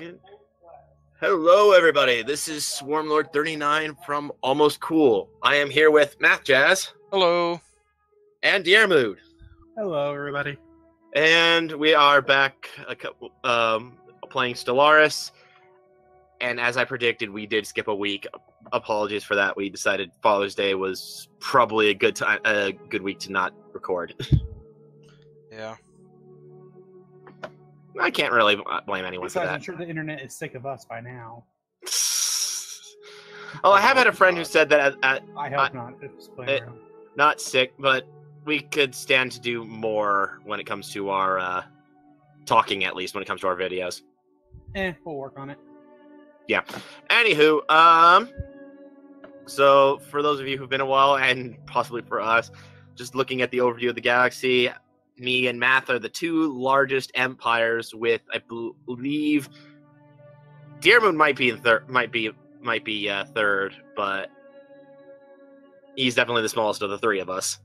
And hello, everybody. This is Swarmlord 39 from Almost Cool. I am here with Math Jazz. Hello. And Diermood. Hello, everybody. And we are back playing Stellaris. And as I predicted, we did skip a week. Apologies for that. We decided Father's Day was probably a good week to not record. Yeah. I can't really blame anyone for that. I'm sure the internet is sick of us by now. Oh, I have had a friend who said that I hope not. It's not sick, but we could stand to do more when it comes to our talking, at least when it comes to our videos. We'll work on it. Yeah. Anywho, so for those of you who've been a while, and possibly for us, just looking at the overview of the galaxy, me and Math are the two largest empires with, I believe, Diermood might be third, but he's definitely the smallest of the three of us.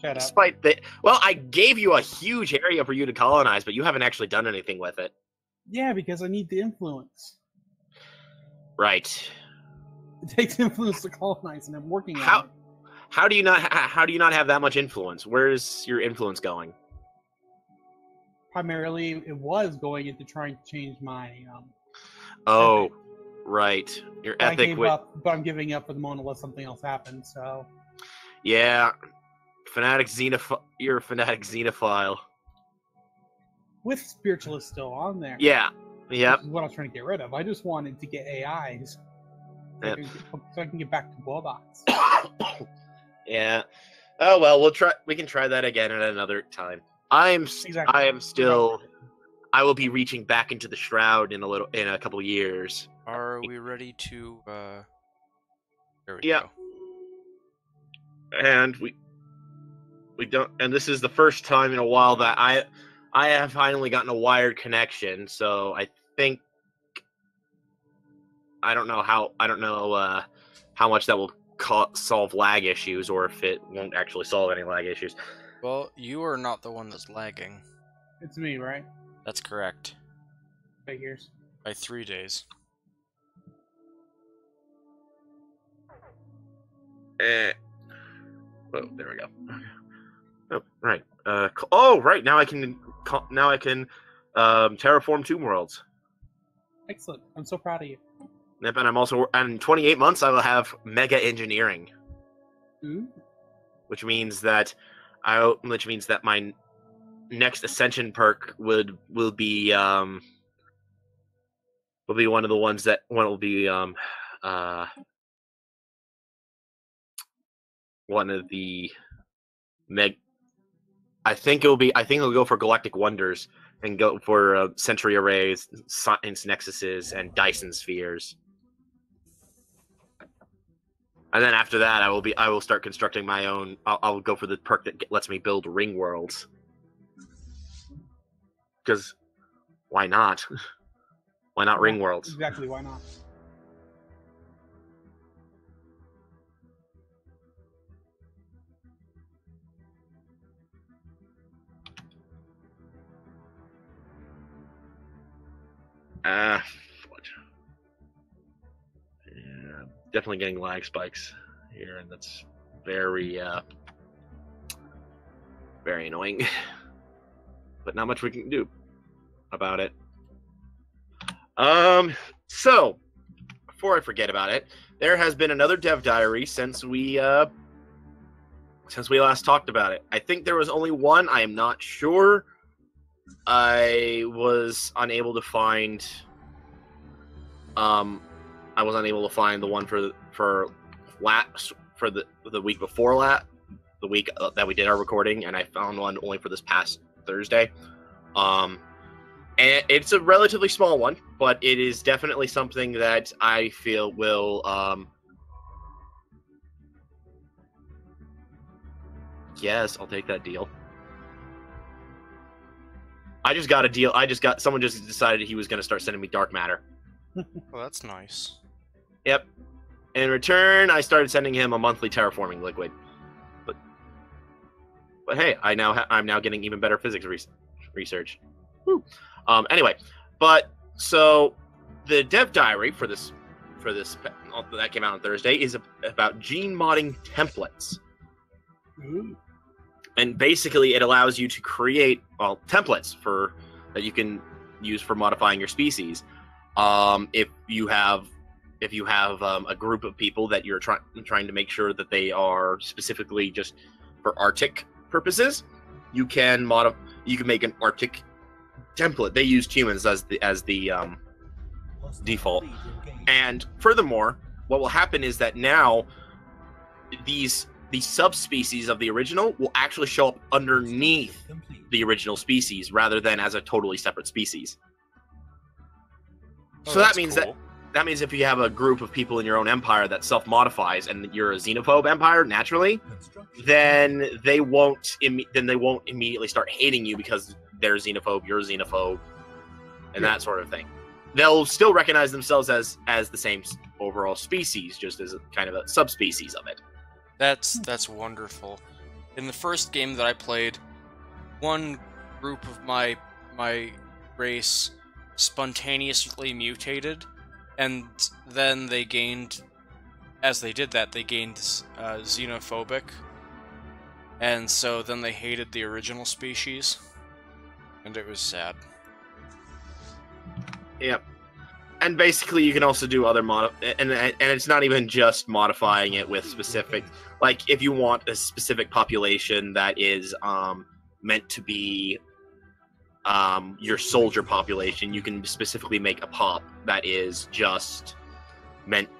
Shut up. Despite I gave you a huge area for you to colonize, but you haven't actually done anything with it. Yeah, because I need the influence. Right. It takes influence to colonize, and I'm working on it. How do you not have that much influence? Where's your influence going? Primarily, it was going into trying to change my. Ethic. Right. Your but ethic. But I'm giving up for the moment unless something else happens. So. Yeah, you're a fanatic xenophile. With spiritualists still on there. Yeah. Yep. Which is what I was trying to get rid of. I just wanted to get AIs. Yep. So I can get back to robots. Yeah. Oh well, we can try that again at another time. I will be reaching back into the shroud in a couple of years. Are we ready to there we go. And we don't, and this is the first time in a while that I have finally gotten a wired connection, so I think I don't know how much that will solve lag issues, or if it won't actually solve any lag issues. Well, you are not the one that's lagging. It's me, right? That's correct. Figures. By 3 days. Oh, there we go. Oh, right. Right. Now I can terraform Tomb Worlds. Excellent. I'm so proud of you. Yep, and in 28 months I will have mega engineering. Ooh. Which means that my next ascension perk will be one of the ones that will be one of the I think it'll go for Galactic Wonders and go for Century Arrays, Science Nexuses, and Dyson Spheres. And then after that, I will start constructing my own. I'll go for the perk that lets me build ring worlds. Because why not? Why not ring worlds? Exactly, why not? Yeah, definitely getting lag spikes here, and that's very, very annoying. But not much we can do about it. So before I forget about it, there has been another dev diary since we last talked about it. I think there was only one. I am not sure. I was unable to find the one for the week before the week that we did our recording, and I found one only for this past Thursday. And it's a relatively small one, but it is definitely something that I feel will yes, I'll take that deal. I just got a deal. Someone just decided he was going to start sending me dark matter. Well, that's nice. Yep. In return, I started sending him a monthly terraforming liquid. But hey, I'm now getting even better physics research. Woo. Anyway, but So the dev diary for this that came out on Thursday is about gene modding templates. Ooh. And basically, it allows you to create templates that you can use for modifying your species. If you have a group of people that you're trying to make sure that they are specifically just for Arctic purposes, you can make an Arctic template. They used humans as the default. And furthermore, what will happen is that now the subspecies of the original will actually show up underneath the original species rather than as a totally separate species. Oh, So that means cool. that means if you have a group of people in your own empire that self-modifies and you're a xenophobe empire naturally, then they won't immediately start hating you because they're xenophobe, you're a xenophobe, and that sort of thing. They'll still recognize themselves as the same overall species, just as a kind of a subspecies of it. That's wonderful. In the first game that I played, one group of my race spontaneously mutated, and then they gained, as they did that, they gained xenophobic, and so then they hated the original species, and it was sad. Yep. And basically, you can also do other and it's not even just modifying it with specific. Like, if you want a specific population that is meant to be your soldier population, you can specifically make a pop that is just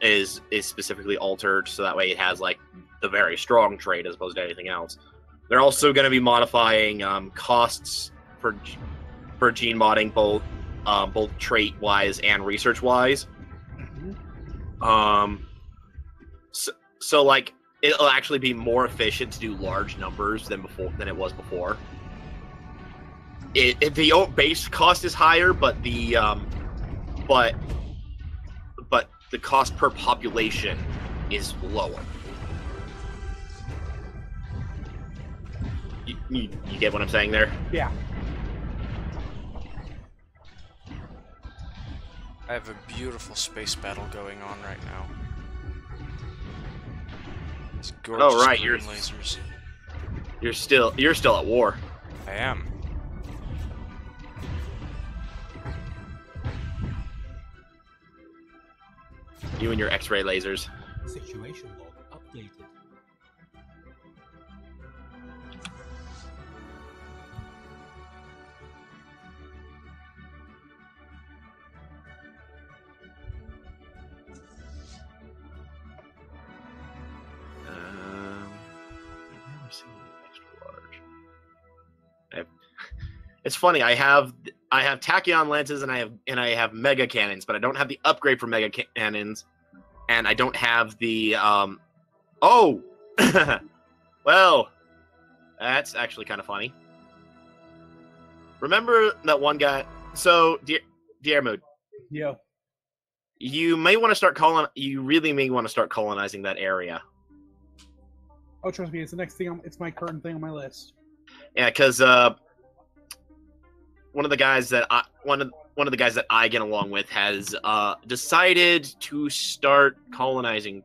is specifically altered, so that way it has like the very strong trait as opposed to anything else. They're also going to be modifying costs for gene modding, both trait wise and research wise. So like it'll actually be more efficient to do large numbers than it was before. The base cost is higher, but the cost per population is lower. You get what I'm saying there? Yeah. I have a beautiful space battle going on right now. It's gorgeous Oh right, green lasers. You're still at war. I am. You and your X-ray lasers. Situation log updated. It's funny. I have tachyon lenses and I have mega cannons, but I don't have the upgrade for mega cannons, and I don't have the oh, well, that's actually kind of funny. Remember that one guy? So, Diermood, Yeah. you really may want to start colonizing that area. Oh, trust me, it's the next thing. It's my current thing on my list. Yeah, because one of the guys that I get along with has decided to start colonizing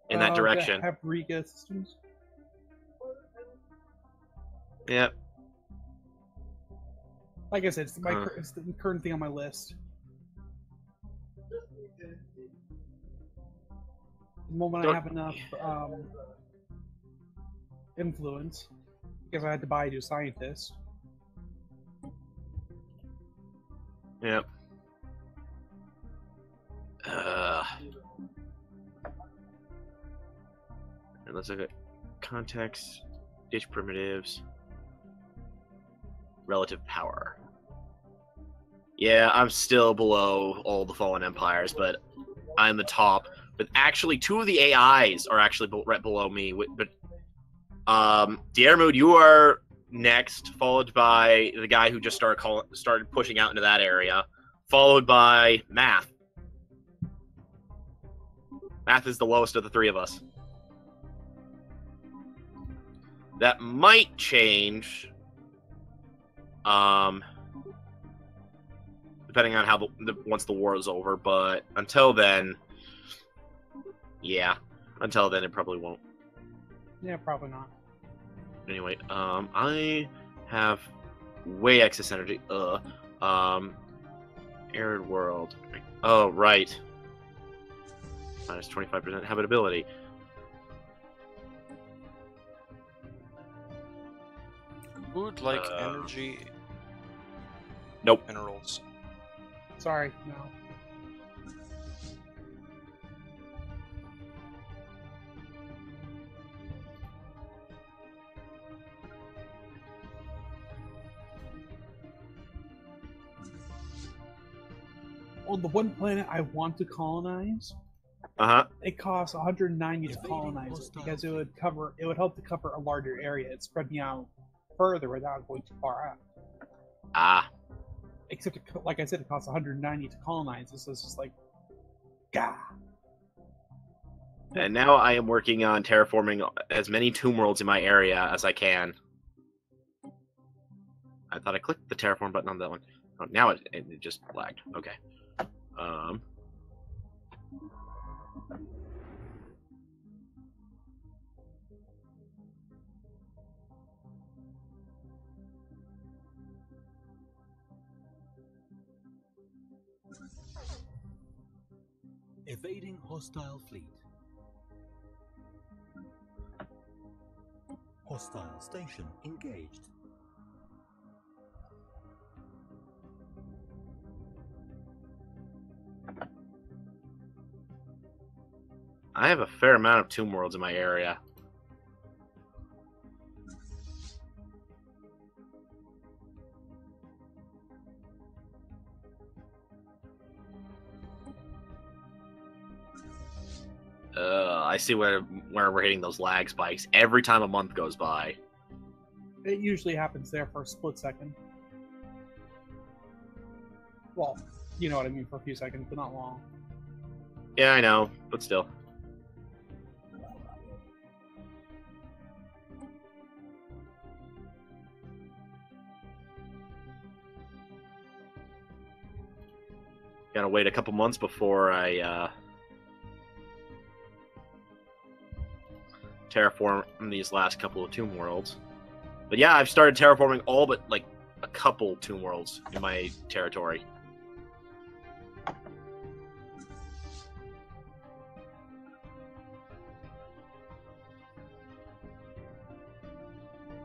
in that direction. The Paprika systems. Yep. Like I said, it's the current thing on my list. The moment I have enough influence, because I had to buy a new scientist. Yep. And let's look at context, ditch primitives, relative power. Yeah, I'm still below all the fallen empires, but I'm the top. But actually, two of the AIs are actually right below me. But Diermood, you are next, followed by the guy who just started pushing out into that area, followed by Math. Math is the lowest of the three of us. That might change, depending on how once the war is over. But until then, yeah, until then it probably won't. Yeah, probably not. Anyway, I have way excess energy. Arid world. Oh, right. Minus 25% habitability. Food like energy. Nope. Minerals. Sorry, no. On the one planet I want to colonize, it costs 190 to colonize it because it would help to cover a larger area. It's spread me out further without going too far out. Except, like I said, it costs 190 to colonize it, so it's just like, gah. And now I am working on terraforming as many tomb worlds in my area as I can. I thought I clicked the terraform button on that one. Oh, now it just lagged. Okay. Evading hostile fleet. Hostile station engaged. I have a fair amount of tomb worlds in my area. I see where we're hitting those lag spikes every time a month goes by. It usually happens there for a split second. Well, you know what I mean, for a few seconds, but not long. Yeah, I know, but still. Gotta wait a couple months before I terraform these last couple of tomb worlds. But yeah, I've started terraforming all but like a couple tomb worlds in my territory.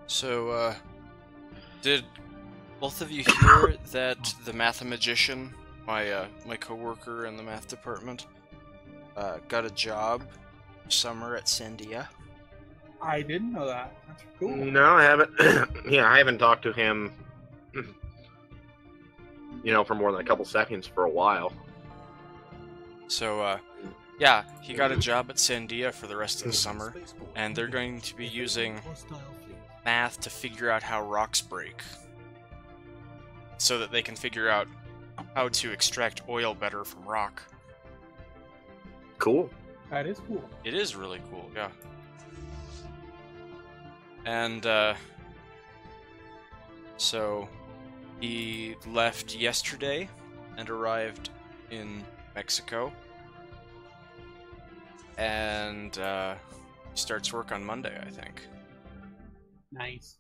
So, did both of you hear that the mathemagician, my coworker in the math department, got a job summer at Sandia? I didn't know that. That's cool. No, I haven't. Yeah, I haven't talked to him, for more than a couple seconds for a while. So, yeah, he got a job at Sandia for the rest of the summer, and they're going to be using math to figure out how rocks break, so that they can figure out how to extract oil better from rock. Cool. That is cool. It is really cool, yeah. And, so he left yesterday and arrived in Mexico. And, he starts work on Monday, I think. Nice.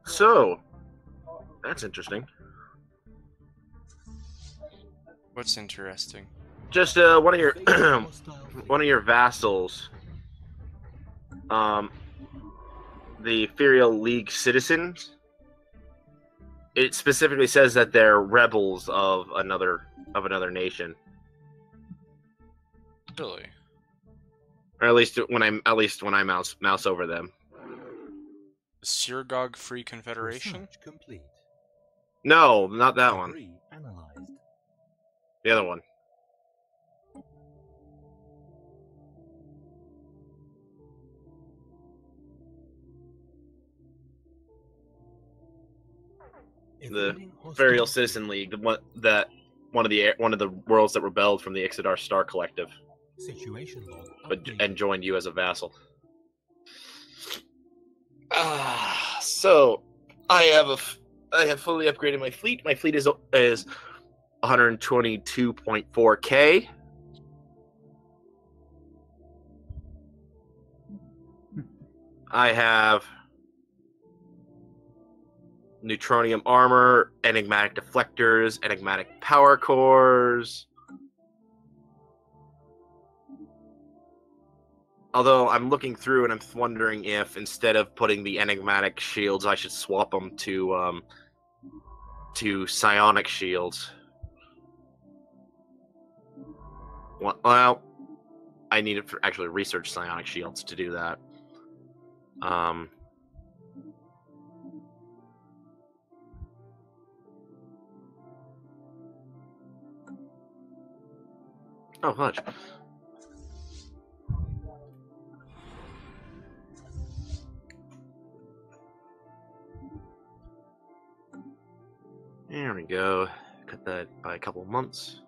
So, that's interesting. What's interesting? Just one of your one of your vassals, the Ethereal League citizens. It specifically says that they're rebels of another nation. Really? Or at least when I mouse over them. The Sirgog Free Confederation? Research complete. No, not that one. Debris analyzed. The other one. the Burial Citizen League, one of the worlds that rebelled from the Ixodar Star Collective, Situation log and joined you as a vassal. So I have fully upgraded my fleet. My fleet is 122.4K. I have neutronium armor, enigmatic deflectors, enigmatic power cores. Although I'm looking through and I'm wondering if instead of putting the enigmatic shields, I should swap them to psionic shields. Well, I need to actually research psionic shields to do that. Oh, hush. There we go. Cut that by a couple months.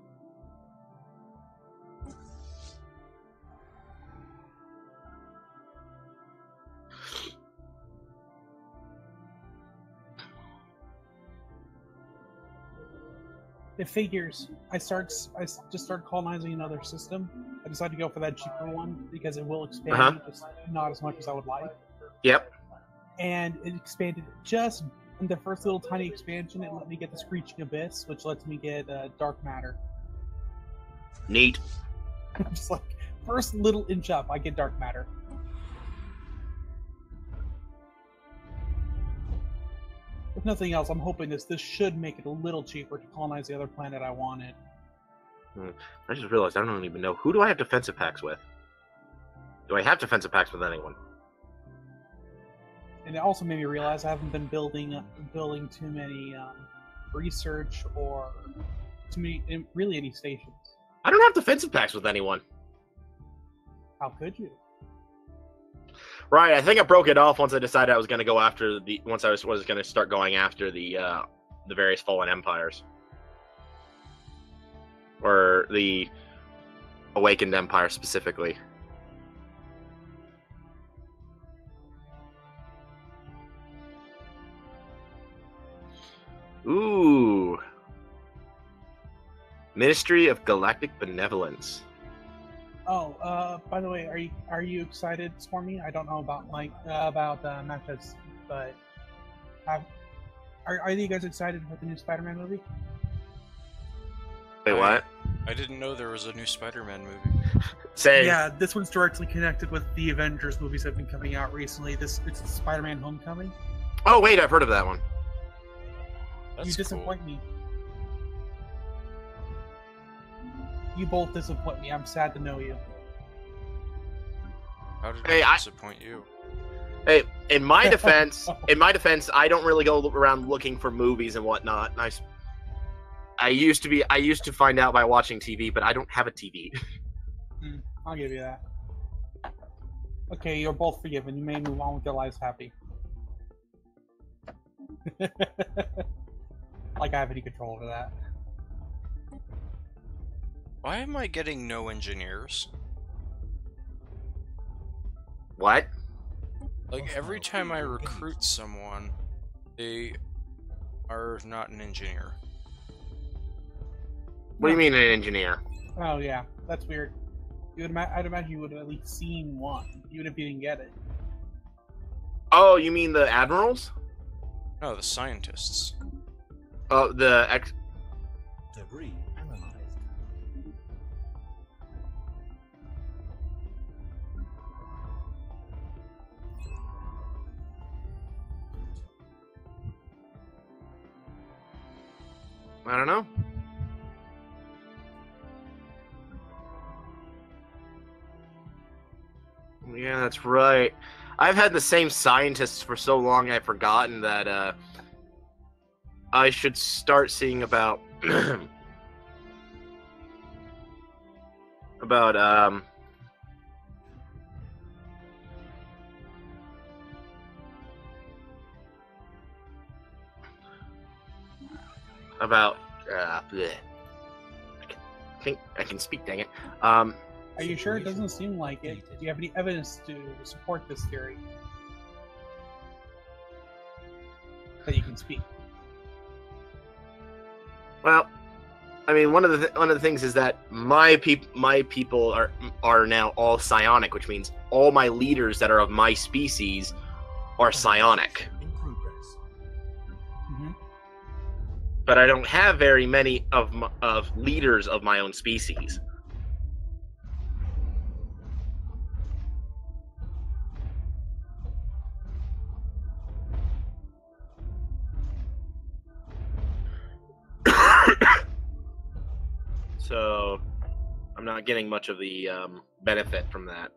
It figures. I just start colonizing another system. I decided to go for that cheaper one because it will expand, just not as much as I would like. Yep. And it expanded just in the first little tiny expansion. It let me get the Screeching Abyss, which lets me get dark matter. Neat. Just like first little inch up, I get dark matter. If nothing else, I'm hoping this should make it a little cheaper to colonize the other planet I wanted. I just realized I don't even know. Who do I have defensive pacts with? Do I have defensive pacts with anyone? And it also made me realize I haven't been building too many research or too many, really any stations. I don't have defensive pacts with anyone. How could you? Right, I think I broke it off once I decided I was going to go after once I was going to start going after the various fallen empires. Or the Awakened Empire specifically. Ooh. Ministry of Galactic Benevolence. Oh, by the way, are you excited for me? I don't know about matchups, but are you guys excited for the new Spider-Man movie? Wait, what? I didn't know there was a new Spider-Man movie. Say. Yeah, this one's directly connected with the Avengers movies that have been coming out recently. It's Spider-Man: Homecoming. Oh wait, I've heard of that one. That's You disappoint me. You both disappoint me. I'm sad to know you. How did I disappoint you? Hey, in my defense, I don't really go around looking for movies and whatnot. I used to find out by watching TV, but I don't have a TV. I'll give you that. Okay, you're both forgiven. You may move on with your lives happy. Like I have any control over that. Why am I getting no engineers? What? Like, every time I recruit someone, they are not an engineer. What do you mean an engineer? Oh yeah, that's weird. I'd imagine you would have at least seen one, even if you didn't get it. Oh, you mean the admirals? No, the scientists. Oh, Debris analyzed. I don't know. Yeah, that's right. I've had the same scientists for so long I've forgotten that I should start seeing about about about bleh. I think I can speak, dang it. Are you sure? It doesn't seem like it. Do you have any evidence to support this theory? That you can speak. Well, I mean, one of the things is that my people are now all psionic, which means all my leaders that are of my species are psionic. In progress. Mm-hmm. But I don't have very many of leaders of my own species. So I'm not getting much of the benefit from that.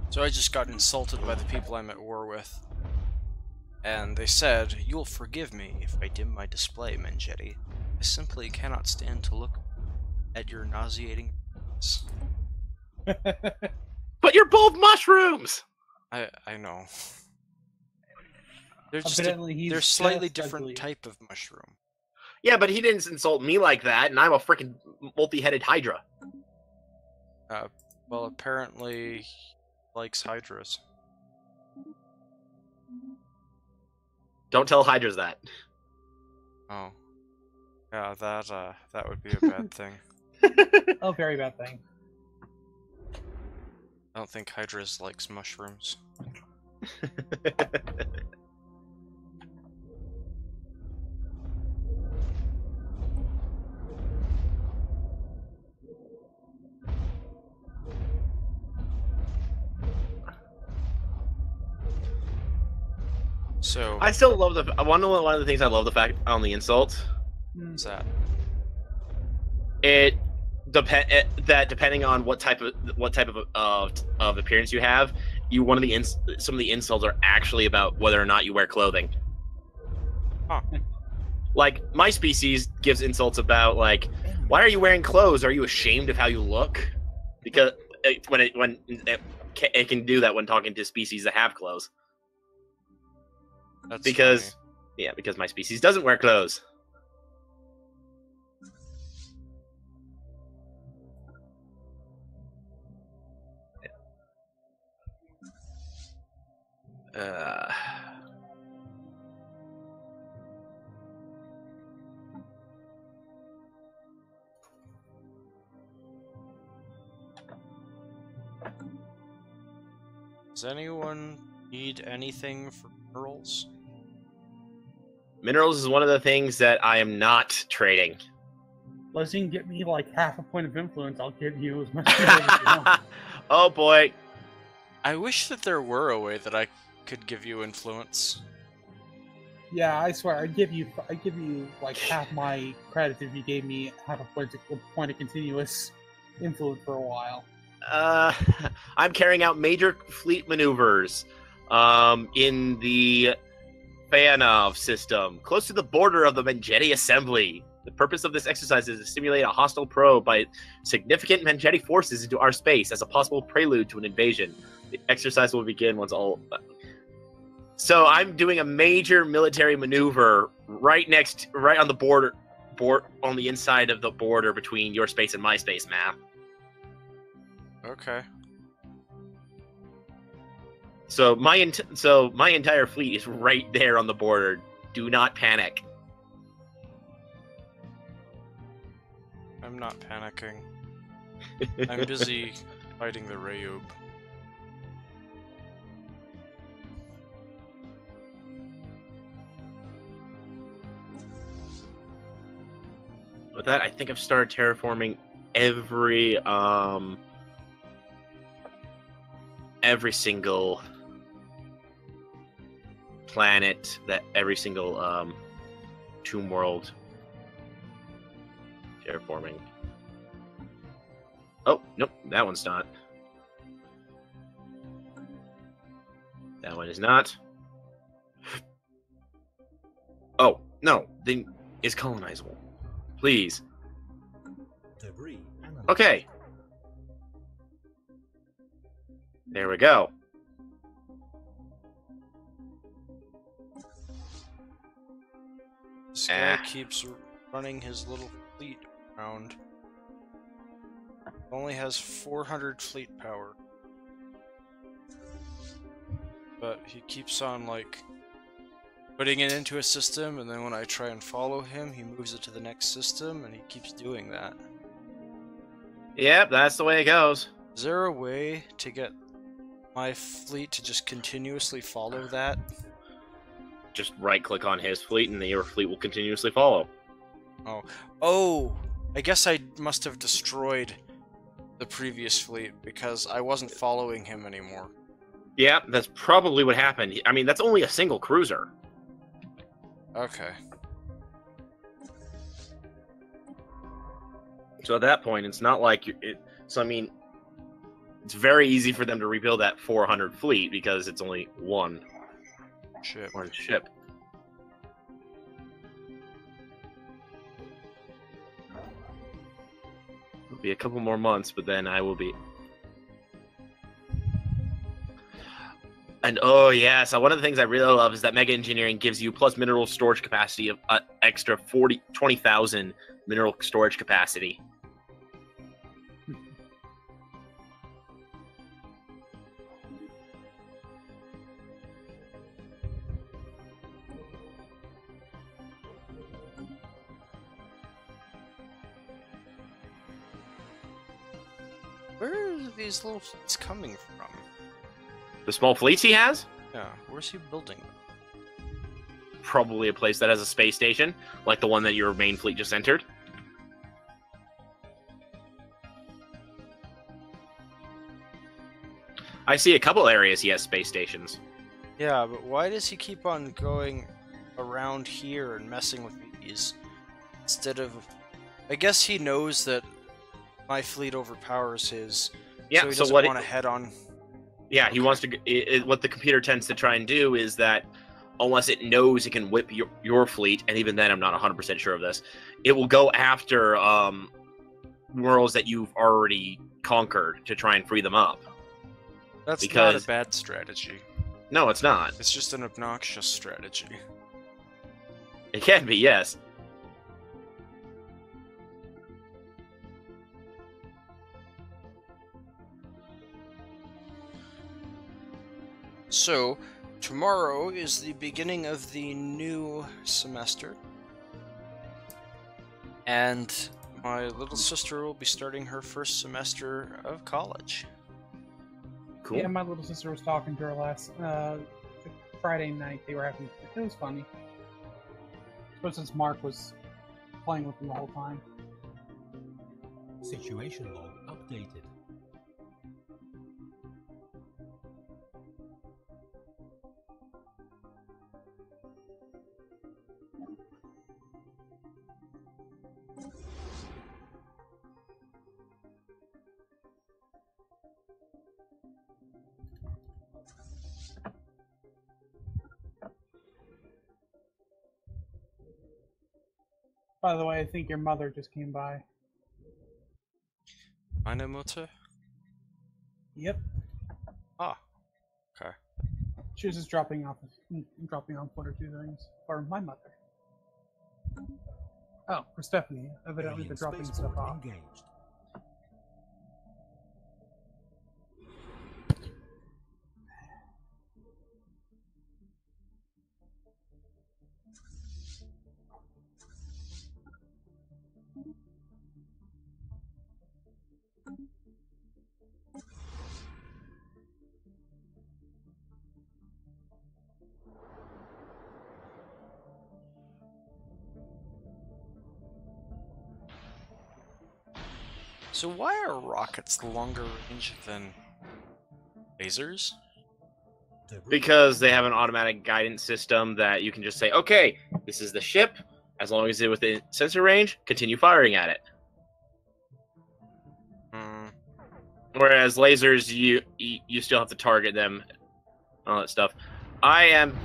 So I just got insulted by the people I'm at war with. And they said, "You'll forgive me if I dim my display, Mengetti. I simply cannot stand to look at your nauseating face." But you're both mushrooms! I know. They're just Evidently, they're slightly different type of mushroom. Yeah, but he didn't insult me like that, and I'm a freaking multi-headed Hydra. Well, apparently he likes hydras. Don't tell Hydras that. Oh. Yeah, that would be a bad thing. Oh, very bad thing. I don't think hydras likes mushrooms. So I still love one of the things I love the fact on the insult. what's that? That depending on what type of appearance you have, some of the insults are actually about whether or not you wear clothing. Huh. Like my species gives insults about like, why are you wearing clothes? Are you ashamed of how you look? Because it can do that when talking to species that have clothes. That's because funny. because my species doesn't wear clothes. Does anyone need anything for minerals? Minerals is one of the things that I am not trading. Unless you can get me like half a point of influence, I'll give you as much as you want. Oh boy. I wish that there were a way that I could give you influence. Yeah, I swear, I'd give you like half my credit if you gave me half a point of continuous influence for a while. I'm carrying out major fleet maneuvers in the Fanov system, close to the border of the Mengetti Assembly. The purpose of this exercise is to simulate a hostile probe by significant Mengetti forces into our space as a possible prelude to an invasion. The exercise will begin once all... So I'm doing a major military maneuver right on the border, on the inside of the border between your space and my space, map. Okay. So my entire fleet is right there on the border. Do not panic. I'm not panicking. I'm busy fighting the Rayub. With that, I think I've started terraforming every single planet, every single tomb world terraforming. Oh, nope, that one's not. That one is not. Oh, no, then is colonizable. Please. Debris analyzed. Okay. There we go. This guy keeps running his little fleet around. Only has 400 fleet power. But he keeps on, like, putting it into a system, and then when I try and follow him, he moves it to the next system, and he keeps doing that. Yep, that's the way it goes. Is there a way to get my fleet to just continuously follow that? Just right-click on his fleet, and your fleet will continuously follow. Oh! I guess I must have destroyed the previous fleet, because I wasn't following him anymore. Yeah, that's probably what happened. I mean, that's only a single cruiser. Okay. So at that point, it's not like so I mean, it's very easy for them to rebuild that 400 fleet because it's only one ship. It'll be a couple more months, but then I will be. And oh yeah, so one of the things I really love is that Mega Engineering gives you plus mineral storage capacity of extra 20,000 mineral storage capacity. Where are these little fleets coming from? The small fleets he has? Yeah, where's he building them? Probably a place that has a space station, like the one that your main fleet just entered. I see a couple areas he has space stations. Yeah, but why does he keep on going around here and messing with these? Instead of... I guess he knows that my fleet overpowers his, yeah, so he doesn't want to head on. Yeah, he wants to... what the computer tends to try and do is that unless it knows it can whip your fleet, and even then I'm not 100% sure of this, it will go after worlds that you've already conquered to try and free them up. That's not a bad strategy. No, it's not. It's just an obnoxious strategy. It can be, yes. So, tomorrow is the beginning of the new semester. And my little sister will be starting her first semester of college. Cool. Yeah, my little sister was talking to her last Friday night. They were having... It was funny. But since Mark was playing with them the whole time. Situation log updated. By the way, I think your mother just came by. Meine Mutter? Yep. Ah. Okay. She was just dropping off one or two things for my mother. Oh, for Stephanie. Evidently they're dropping stuff off. Engaged. So why are rockets longer range than lasers? Because they have an automatic guidance system that you can just say, okay, this is the ship. As long as it's within sensor range, continue firing at it. Whereas lasers, you still have to target them, all that stuff. I am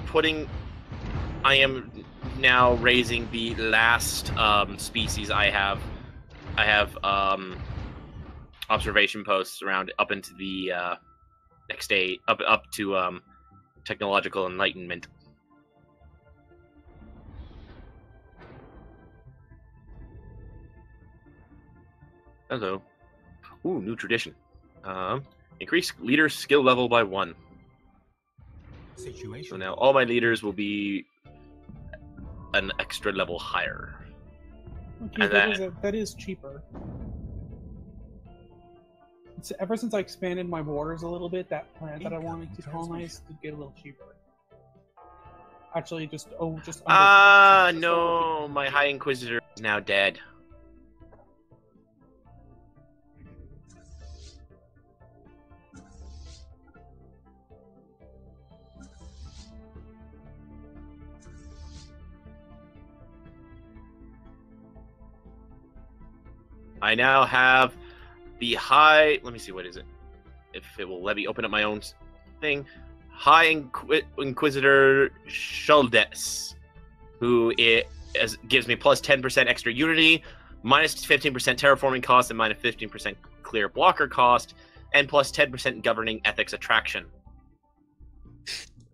now raising the last species I have I have observation posts around up into the next day, up to technological enlightenment. Hello. Ooh, new tradition. Increase leader skill level by 1. Situation. So now all my leaders will be an extra level higher. Okay, And that is cheaper. It's, ever since I expanded my borders a little bit, that planet that I wanted to colonize did get a little cheaper. Actually, just under. No, my High Inquisitor is now dead. I now have the high. Let me see, what is it? If it will let me open up my own thing. High Inquisitor Shuldes, who gives me plus 10% extra unity, minus 15% terraforming cost, and minus 15% clear blocker cost, and plus 10% governing ethics attraction.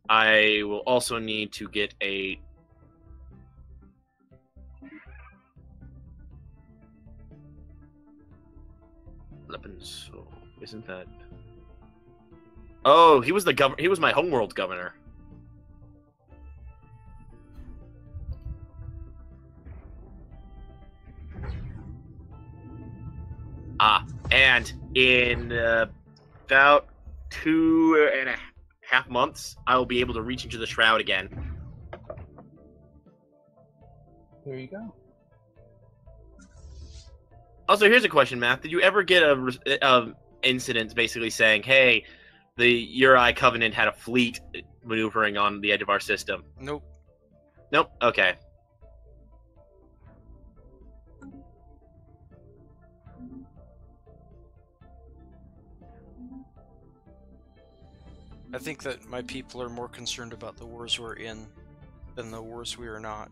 I will also need to get a weapons. So isn't that? Oh, he was the governor. He was my homeworld governor. And in about 2.5 months, I will be able to reach into the shroud again. There you go. Also, here's a question, Matt. Did you ever get a incident basically saying, "Hey, the Uri Covenant had a fleet maneuvering on the edge of our system"? Nope. Nope. Okay. I think that my people are more concerned about the wars we're in than the wars we are not.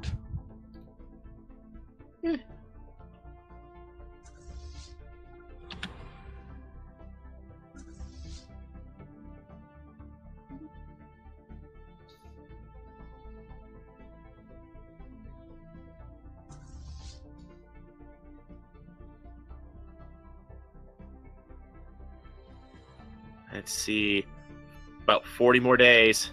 Let's see. About 40 more days.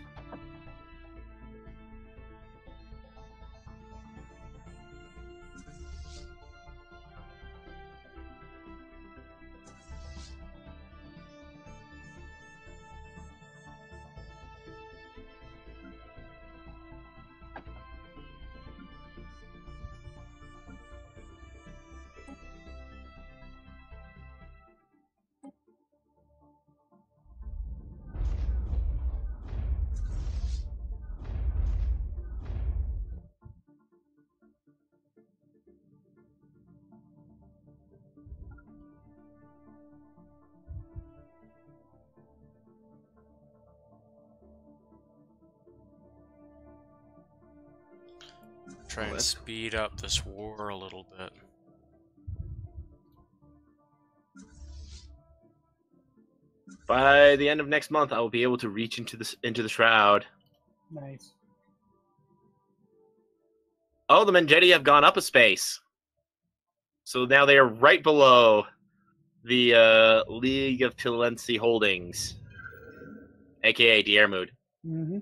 Try and speed up this war a little bit. By the end of next month, I will be able to reach into the shroud. Nice. Oh, the Mengedi have gone up a space. So now they are right below the League of Tilensi Holdings, aka Diermood. Mm-hmm.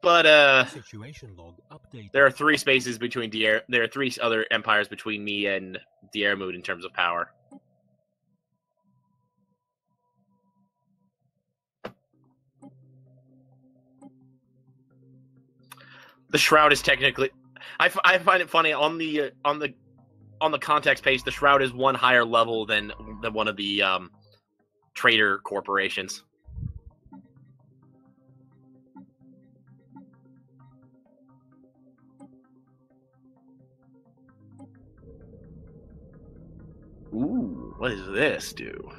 But Situation log updated. there are 3 spaces between there are 3 other empires between me and Diermood in terms of power. The shroud is technically, I find it funny on the context page. The shroud is 1 higher level than one of the trader corporations. Ooh, what does this do?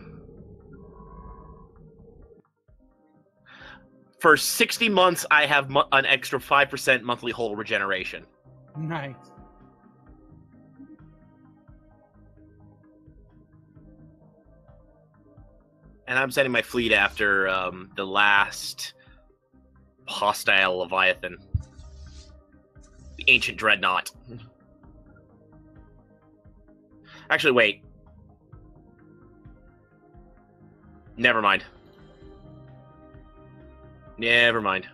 For 60 months, I have an extra 5% monthly hull regeneration. Nice. And I'm sending my fleet after the last hostile Leviathan. The ancient dreadnought. Actually, wait. Never mind. Never mind.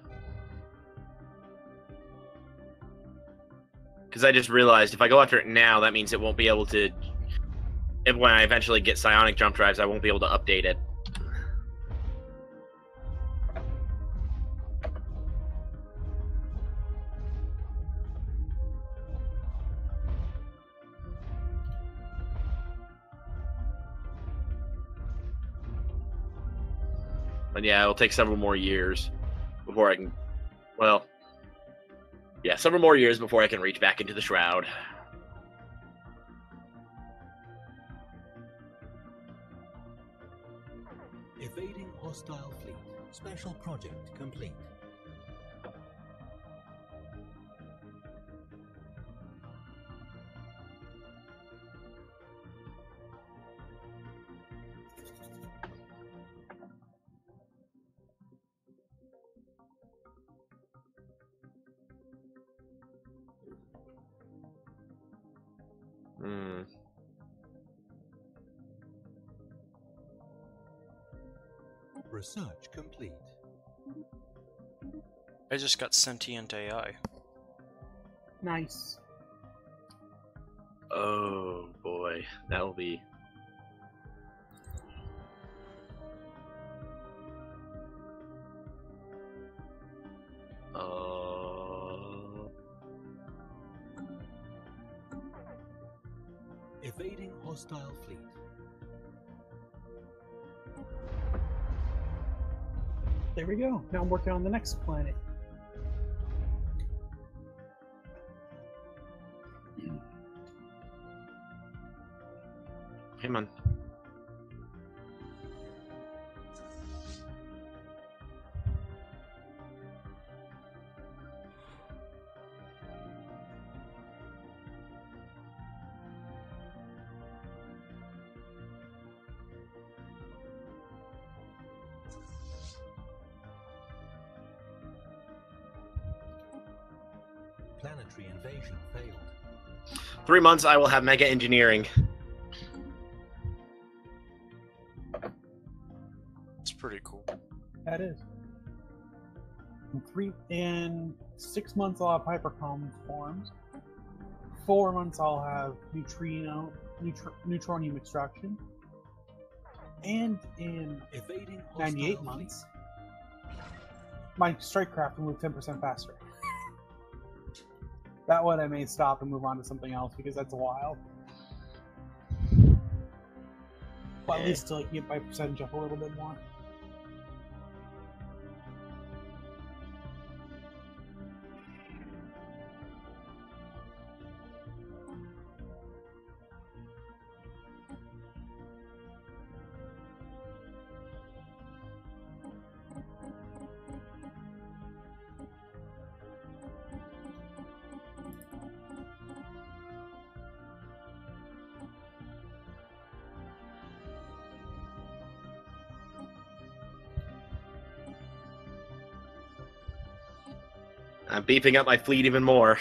Because I just realized if I go after it now, that means it won't be able to... when I eventually get psionic jump drives, I won't be able to update it. But yeah, it'll take several more years before I can... Well... Yeah, several more years before I can reach back into the Shroud. Evading hostile fleet. Special project complete. Research complete. I just got sentient AI. Nice. Oh boy, that'll be... Evading hostile fleet. There we go. Now I'm working on the next planet. Hey, man. Planetary invasion failed. 3 months, I will have mega engineering. It's pretty cool. That is. In 6 months, I'll have hypercom forms. 4 months, I'll have neutronium extraction. And in Evading 98 hostile months, my strike craft will move 10% faster. That one I may stop and move on to something else because that's a while. But at least to like get my percentage up a little bit more. I'm beefing up my fleet even more.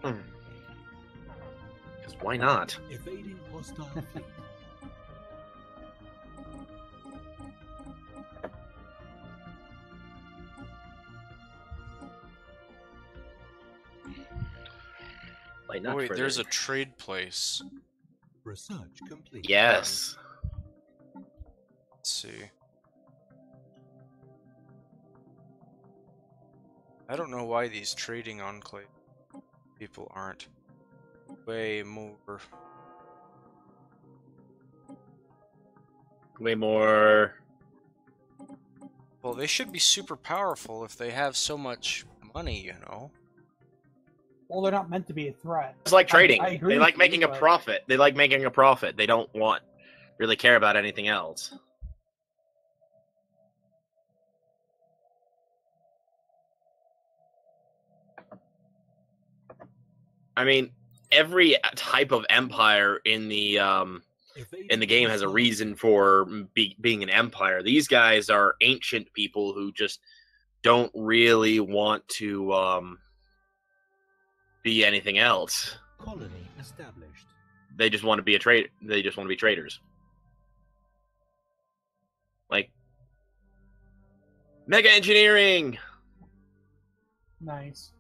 Because why not? Evading hostile fleet. Why not? Oh, wait, further? there's a trade place. Research complete. Yes. Let's see. I don't know why these trading enclave people aren't way more. Way more. Well, they should be super powerful if they have so much money, you know. Well, they're not meant to be a threat. It's like trading. I agree They with like you, making a but- profit. They like making a profit. They don't really care about anything else. I mean, every type of empire in the game has a reason for being an empire. These guys are ancient people who just don't really want to be anything else. Colony established. They just want to be a trade. They just want to be traders. Like mega engineering. Nice.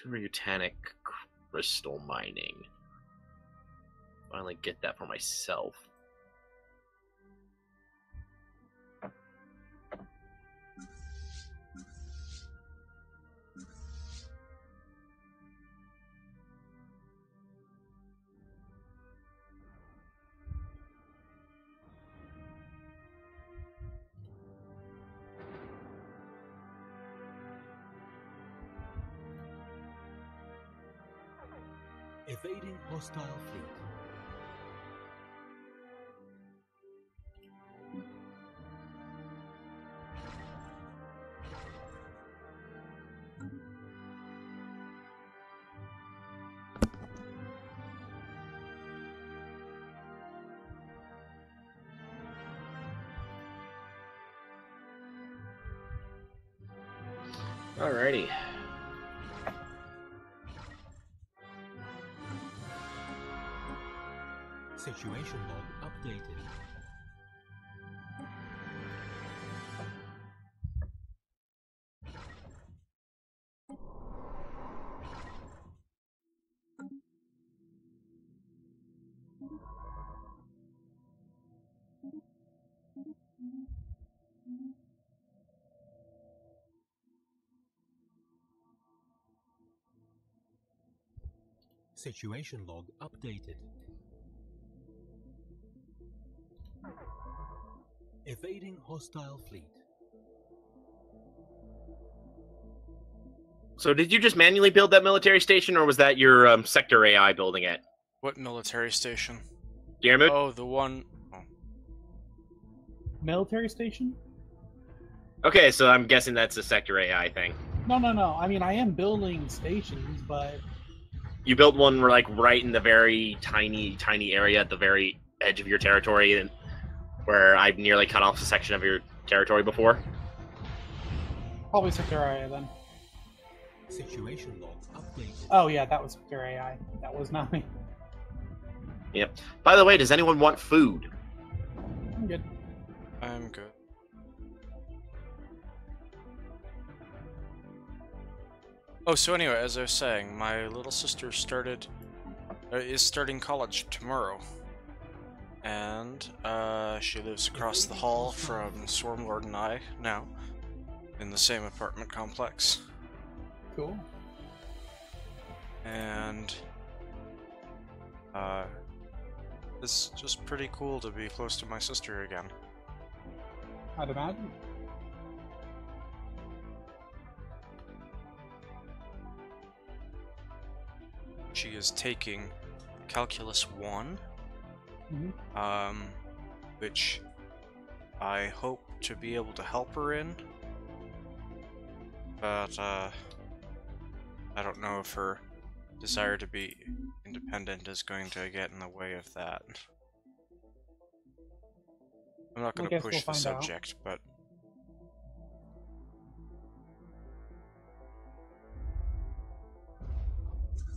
Titanic crystal mining. Finally get that for myself. Evading hostile fleet. Alrighty. Situation log updated. Situation log updated. Evading hostile fleet. So did you just manually build that military station, or was that your sector AI building it? What military station? Diarmuid? Oh, the one... Oh. Military station? Okay, so I'm guessing that's a sector AI thing. No. I mean, I am building stations, but... You built one like right in the very tiny area at the very edge of your territory, and where I've nearly cut off a section of your territory before. Probably sector AI then. Situation log updated. Oh yeah, that was sector AI. That was not me. Yep. By the way, does anyone want food? I'm good. I'm good. Oh, so anyway, as I was saying, my little sister is starting college tomorrow. And, she lives across the hall from Swarmlord and I, now, in the same apartment complex. Cool. And, it's just pretty cool to be close to my sister again. I'd imagine. She is taking Calculus 1. Mm-hmm. Which I hope to be able to help her in, but I don't know if her desire to be independent is going to get in the way of that. I'm not going to push the subject, but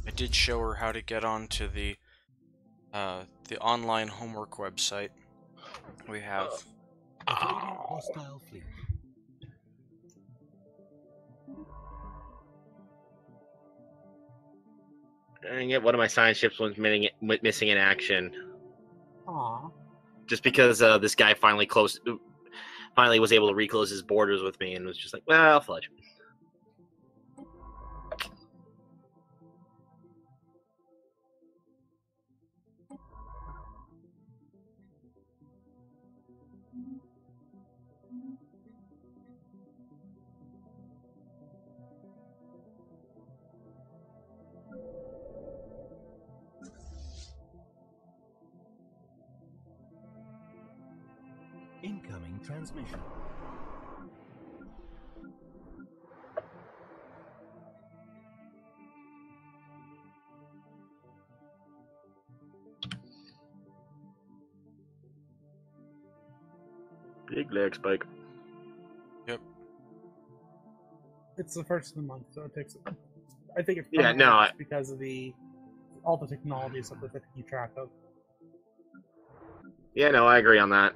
I did show her how to get onto the online homework website we have. Evading hostile fleet. Dang it, one of my science ships was missing in action. Aww. Just because this guy finally was able to reclose his borders with me and was just like, well, fudge. Incoming transmission. Big lag spike. Yep. It's the first of the month, so it takes. I think it's because of all the technologies that they keep track of. Yeah, no, I agree on that.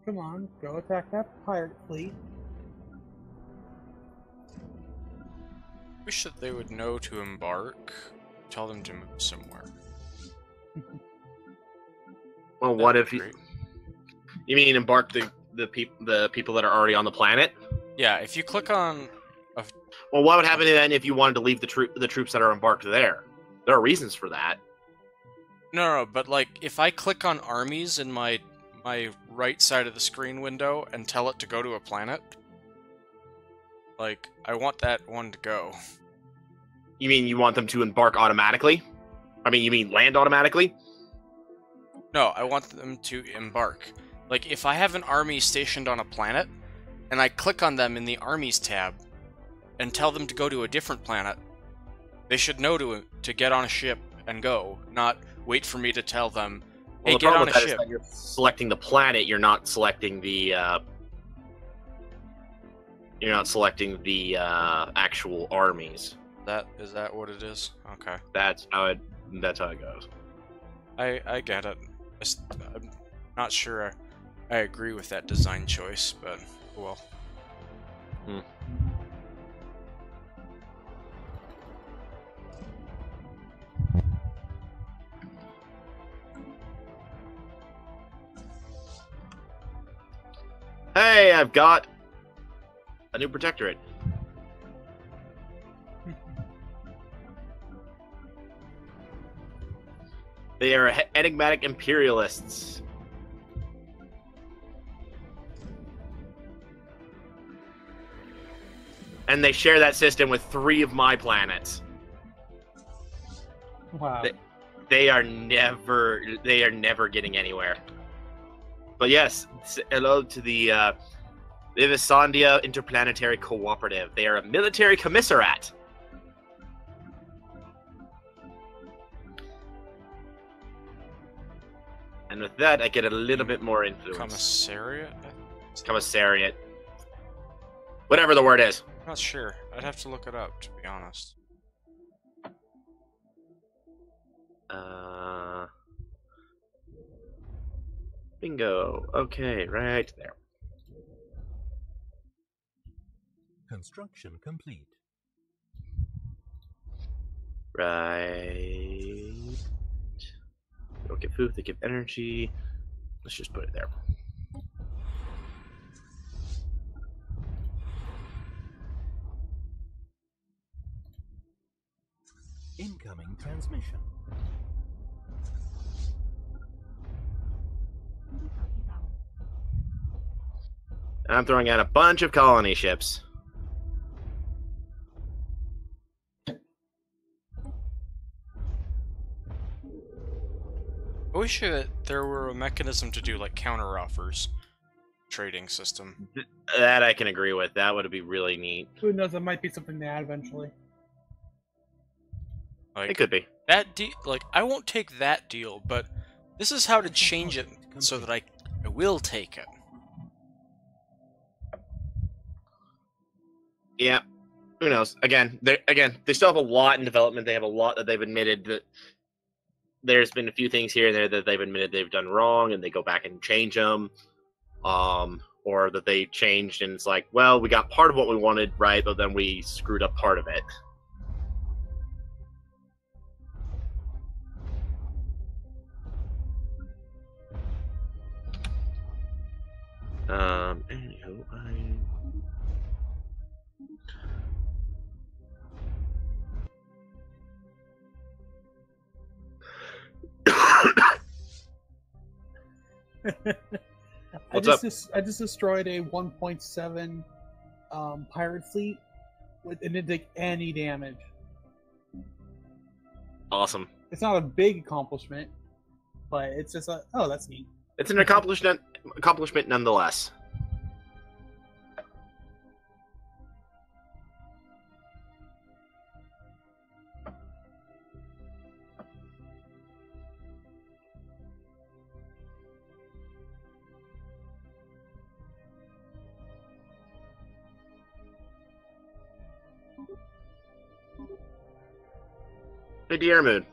Come on, go attack that pirate fleet. Wish that they would know to embark. Tell them to move somewhere. Well, what if you mean embark the people that are already on the planet? Yeah, if you click on. Well, what would happen then if you wanted to leave the troops that are embarked there? There are reasons for that. No, but like if I click on armies in my right side of the screen window and tell it to go to a planet, like I want that one to go. You mean you want them to embark automatically? I mean, you mean land automatically? No, I want them to embark. Like if I have an army stationed on a planet and I click on them in the armies tab and tell them to go to a different planet, they should know to get on a ship and go, not wait for me to tell them, hey, well, get on a ship. Is that you're selecting the planet, you're not selecting the actual armies. Is that what it is? Okay. That's how it goes. I get it. I'm not sure I agree with that design choice, but well. Hey, I've got a new protectorate. They are enigmatic imperialists. And they share that system with 3 of my planets. Wow. They are never getting anywhere. But yes, hello to the Vivisandia Interplanetary Cooperative. They are a military commissariat. And with that, I get a little bit more influence. Commissariat? Commissariat. Whatever the word is. I'm not sure. I'd have to look it up, to be honest. Bingo. Okay, right there. Construction complete. Right. They don't give food, they give energy. Let's just put it there. Incoming transmission. And I'm throwing out a bunch of colony ships. I wish that there were a mechanism to do like counter-offers trading system. That I can agree with. That would be really neat. Who knows? It might be something to add eventually. Like, it could be. That like I won't take that deal, but this is how to change it so that I will take it. Yeah. Who knows? Again, they still have a lot in development. They have a lot that they've admitted that there's been a few things here and there that they've admitted they've done wrong, and they go back and change them, or that they changed and it's like, well, we got part of what we wanted right, but then we screwed up part of it. Anywho, I just destroyed a 1.7 pirate fleet and didn't take any damage. Awesome. It's not a big accomplishment, but it's just oh, that's neat. It's an accomplishment nonetheless. Hey, Moon.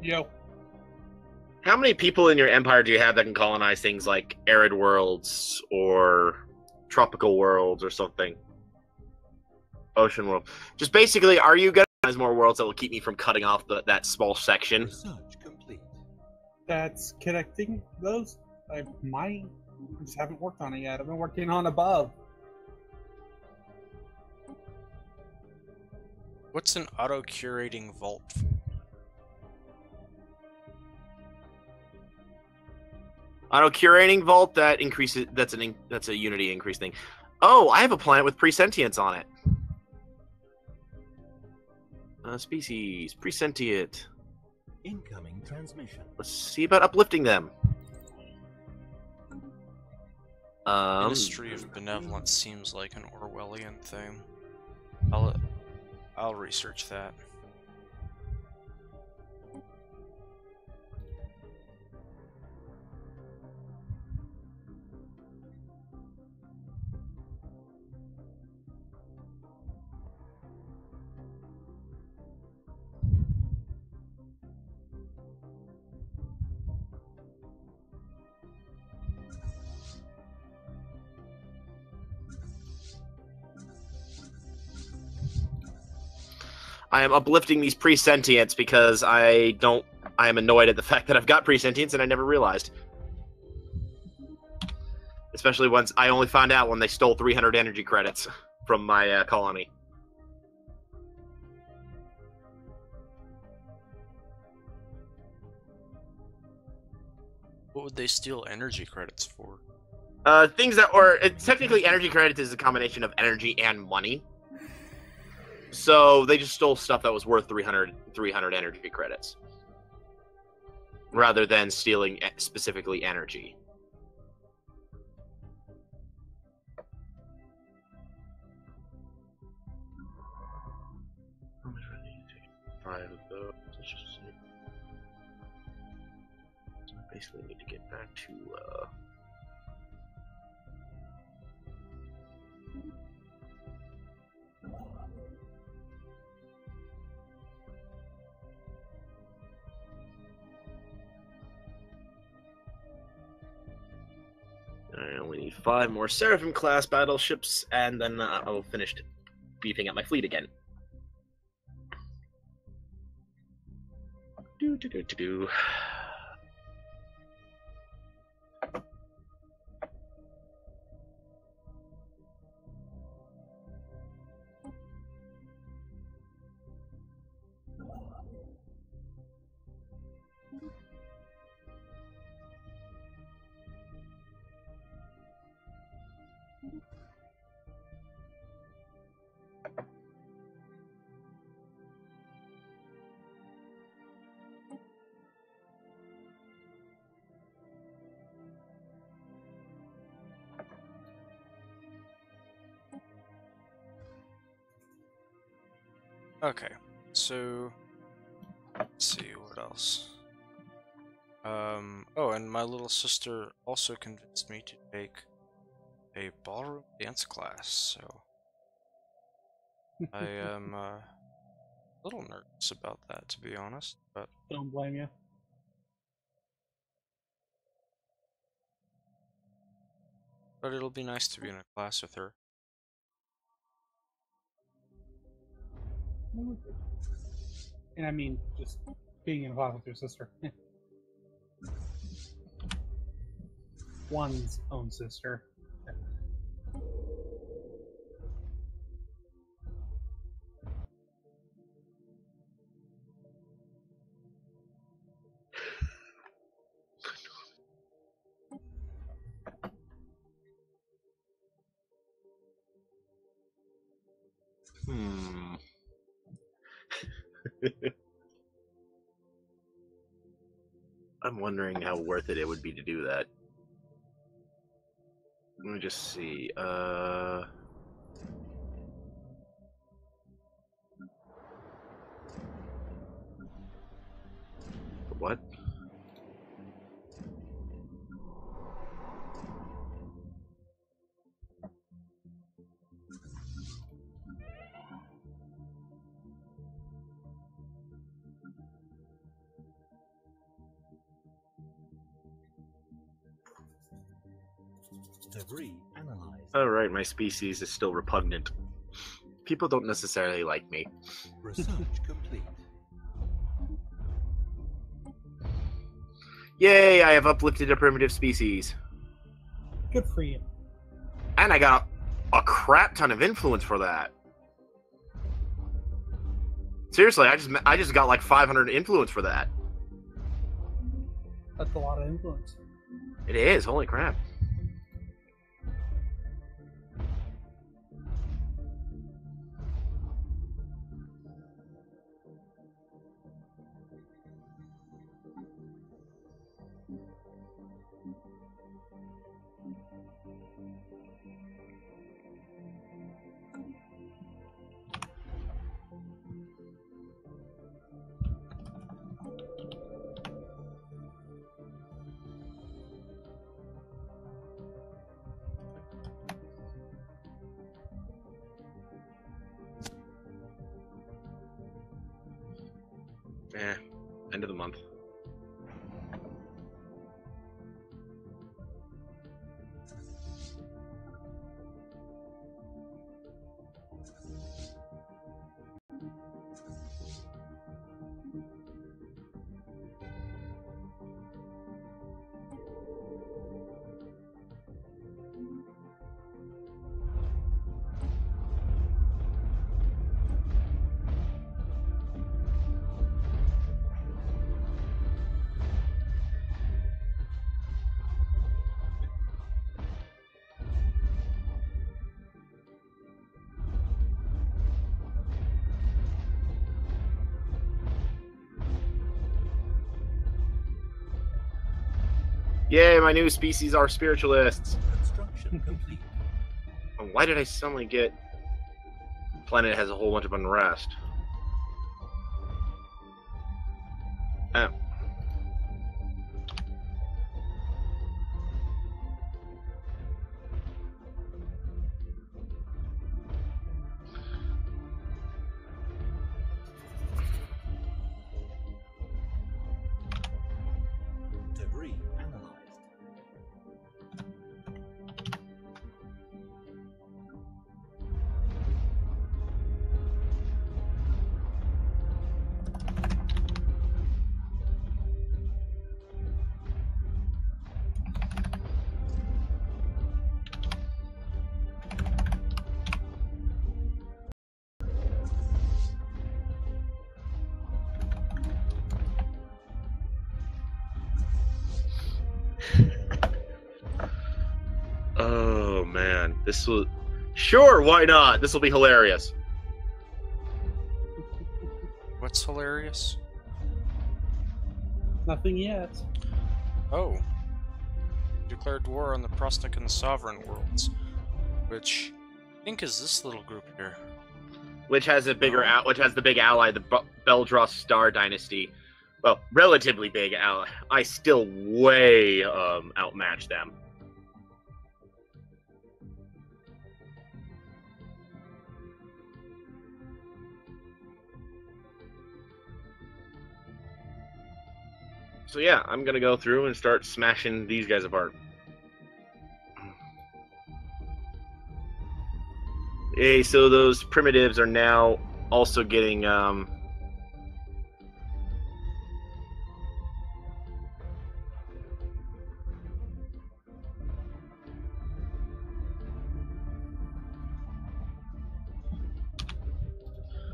Yo. How many people in your empire do you have that can colonize things like arid worlds or tropical worlds or something? Ocean world. Just basically, are you going to colonize more worlds that will keep me from cutting off that small section? Research complete. That's connecting those? I might. I just haven't worked on it yet. I've been working on above. What's an auto-curating vault? Auto-curating vault, that increases. That's a Unity increase thing. Oh, I have a planet with presentience on it. Species presentient. Incoming transmission. Let's see about uplifting them. Ministry of Benevolence seems like an Orwellian thing. I'll research that. I am uplifting these presentients because I am annoyed at the fact that I've got presentients and I never realized. Especially once I only found out when they stole 300 energy credits from my colony. What would they steal energy credits for? Things that, or technically energy credits is a combination of energy and money. So they just stole stuff that was worth 300 energy credits. Rather than stealing specifically energy. How much do I need to take? 5 of those. Let's just see. I basically need to get back to, I only need 5 more Seraphim class battleships, and then I will finish beefing up my fleet again. Do. Okay, so let's see what else. Oh, and my little sister also convinced me to take a ballroom dance class, so I am a little nervous about that, to be honest, but Don't blame you. it'll be nice to be in a class with her. And I mean, just being in a class with your sister. One's own sister. I'm wondering how worth it would be to do that. Let me just see. What? Debris analyzed. Oh, right, my species is still repugnant. People don't necessarily like me. Research complete. Yay, I have uplifted a primitive species. Good for you. And I got a crap ton of influence for that. Seriously, I just got like 500 influence for that. That's a lot of influence. It is, holy crap. End of the month. Yay, my new species are spiritualists. Construction complete. Why did I suddenly get... Planet has a whole bunch of unrest. Oh. Debris analyzed. Oh, man. This will... Sure, why not? This will be hilarious. What's hilarious? Nothing yet. Oh. Declared war on the Prosnick and the Sovereign worlds. Which I think is this little group here. Which has a bigger... which has the big ally, the Beldroth Star Dynasty. Well, relatively big ally. I still way outmatch them. So yeah, I'm gonna go through and start smashing these guys apart. Hey, so those primitives are now also getting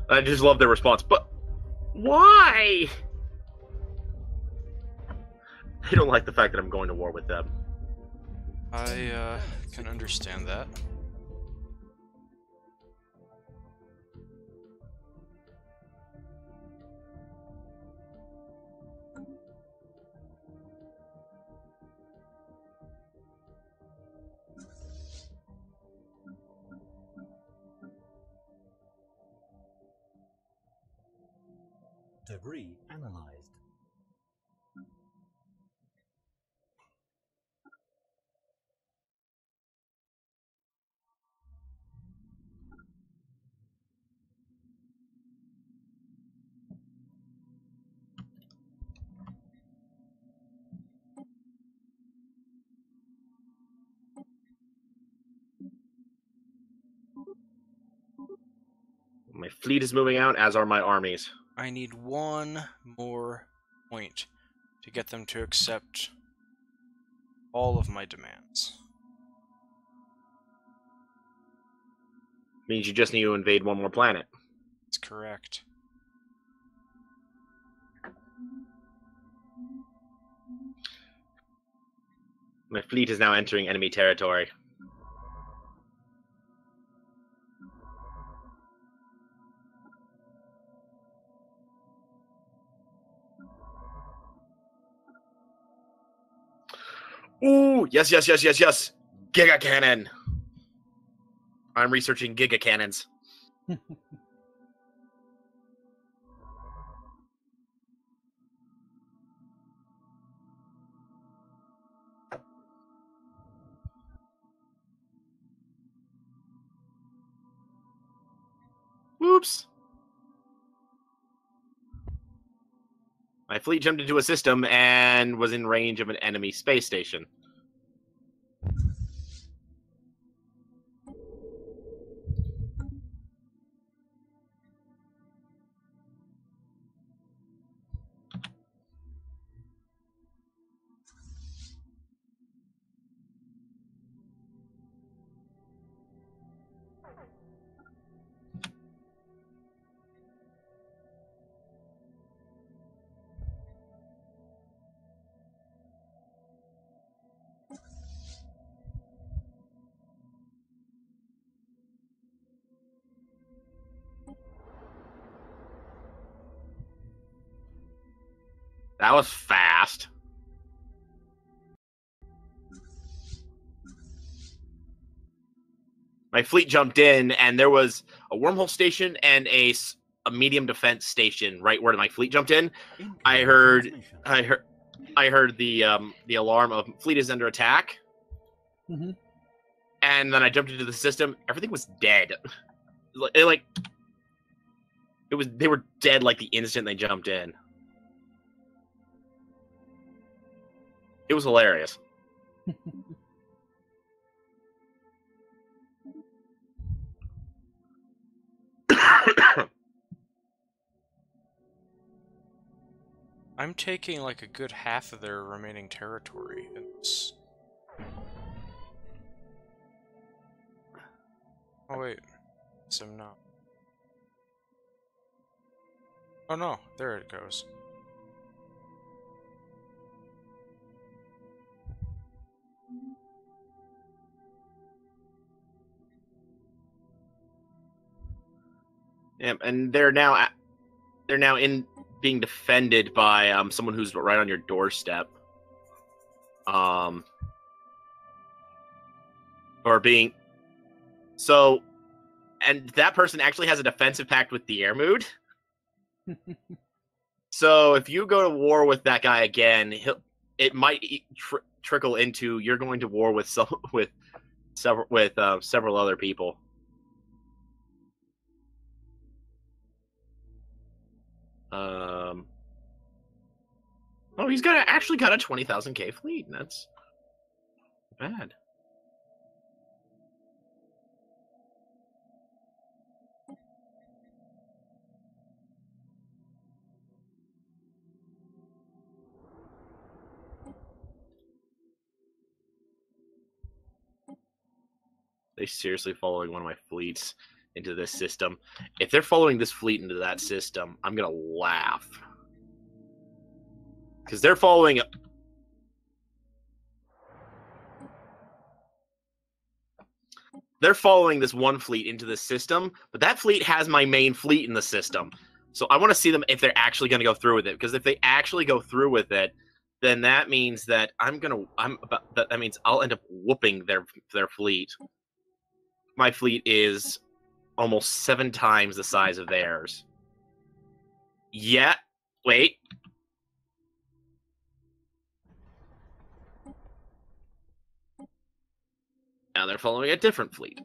I just love their response, but why? They don't like the fact that I'm going to war with them. I can understand that. Debris analyzed. My fleet is moving out, as are my armies. I need one more point to get them to accept all of my demands. Means you just need to invade one more planet. That's correct. My fleet is now entering enemy territory. Ooh, yes. Giga cannon. I'm researching giga cannons. Whoops. My fleet jumped into a system and was in range of an enemy space station. That was fast. My fleet jumped in, and there was a wormhole station and a medium defense station right where my fleet jumped in. I heard the alarm of fleet is under attack. Mm-hmm. And then I jumped into the system. Everything was dead. They were dead like the instant they jumped in. It was hilarious. I'm taking like a good half of their remaining territory. It's... Oh wait, so I'm not. Oh no, there it goes. Yeah, and they're now being defended by someone who's right on your doorstep. Or being so, and that person actually has a defensive pact with the air mood. So if you go to war with that guy again, it might trickle into you're going to war with several other people. Oh, he's actually got a 20,000K fleet. And that's bad. They seriously following one of my fleets into this system. If they're following this fleet into that system, I'm gonna laugh. Because they're following this one fleet into the system, but that fleet has my main fleet in the system. So I want to see them if they're actually going to go through with it. Because if they actually go through with it, then that means that that means I'll end up whooping their fleet. My fleet is almost 7 times the size of theirs. Yeah. Wait. Now they're following a different fleet.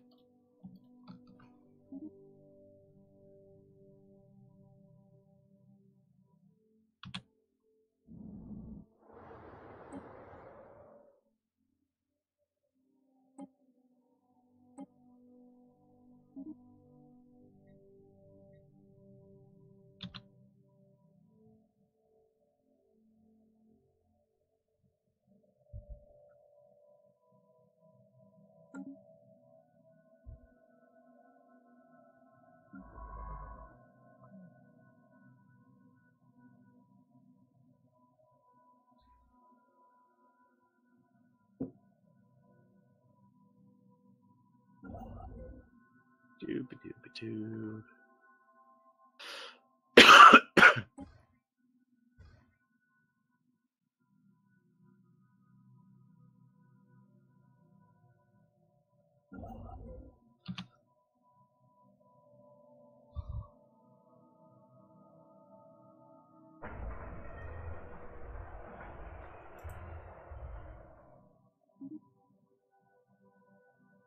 Dooba-dooba-doo.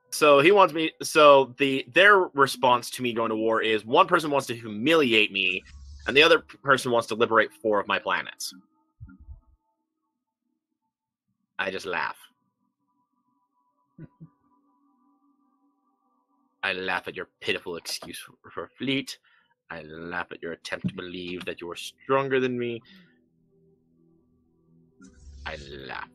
So he wants me. So their response to me going to war is one person wants to humiliate me, and the other person wants to liberate 4 of my planets. I just laugh. I laugh at your pitiful excuse for a fleet. I laugh at your attempt to believe that you are stronger than me. I laugh.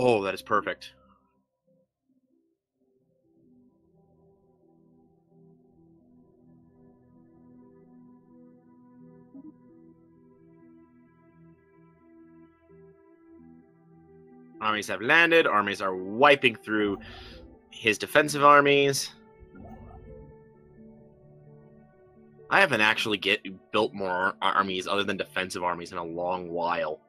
Oh, that is perfect. Armies have landed. Armies are wiping through his defensive armies. I haven't actually built more armies other than defensive armies in a long while.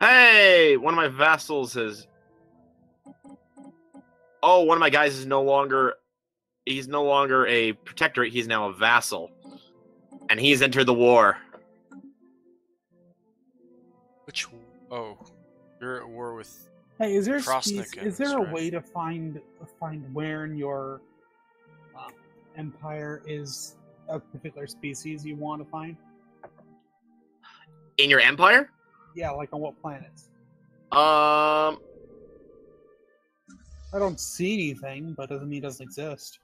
Hey, one of my vassals has... Oh, one of my guys is no longer... He's no longer a protectorate, he's now a vassal. And he's entered the war. Which... Oh. You're at war with... Hey, is there a right? way to find where in your empire is a particular species you want to find? In your empire? Yeah, like on what planets? I don't see anything, but doesn't mean it doesn't exist.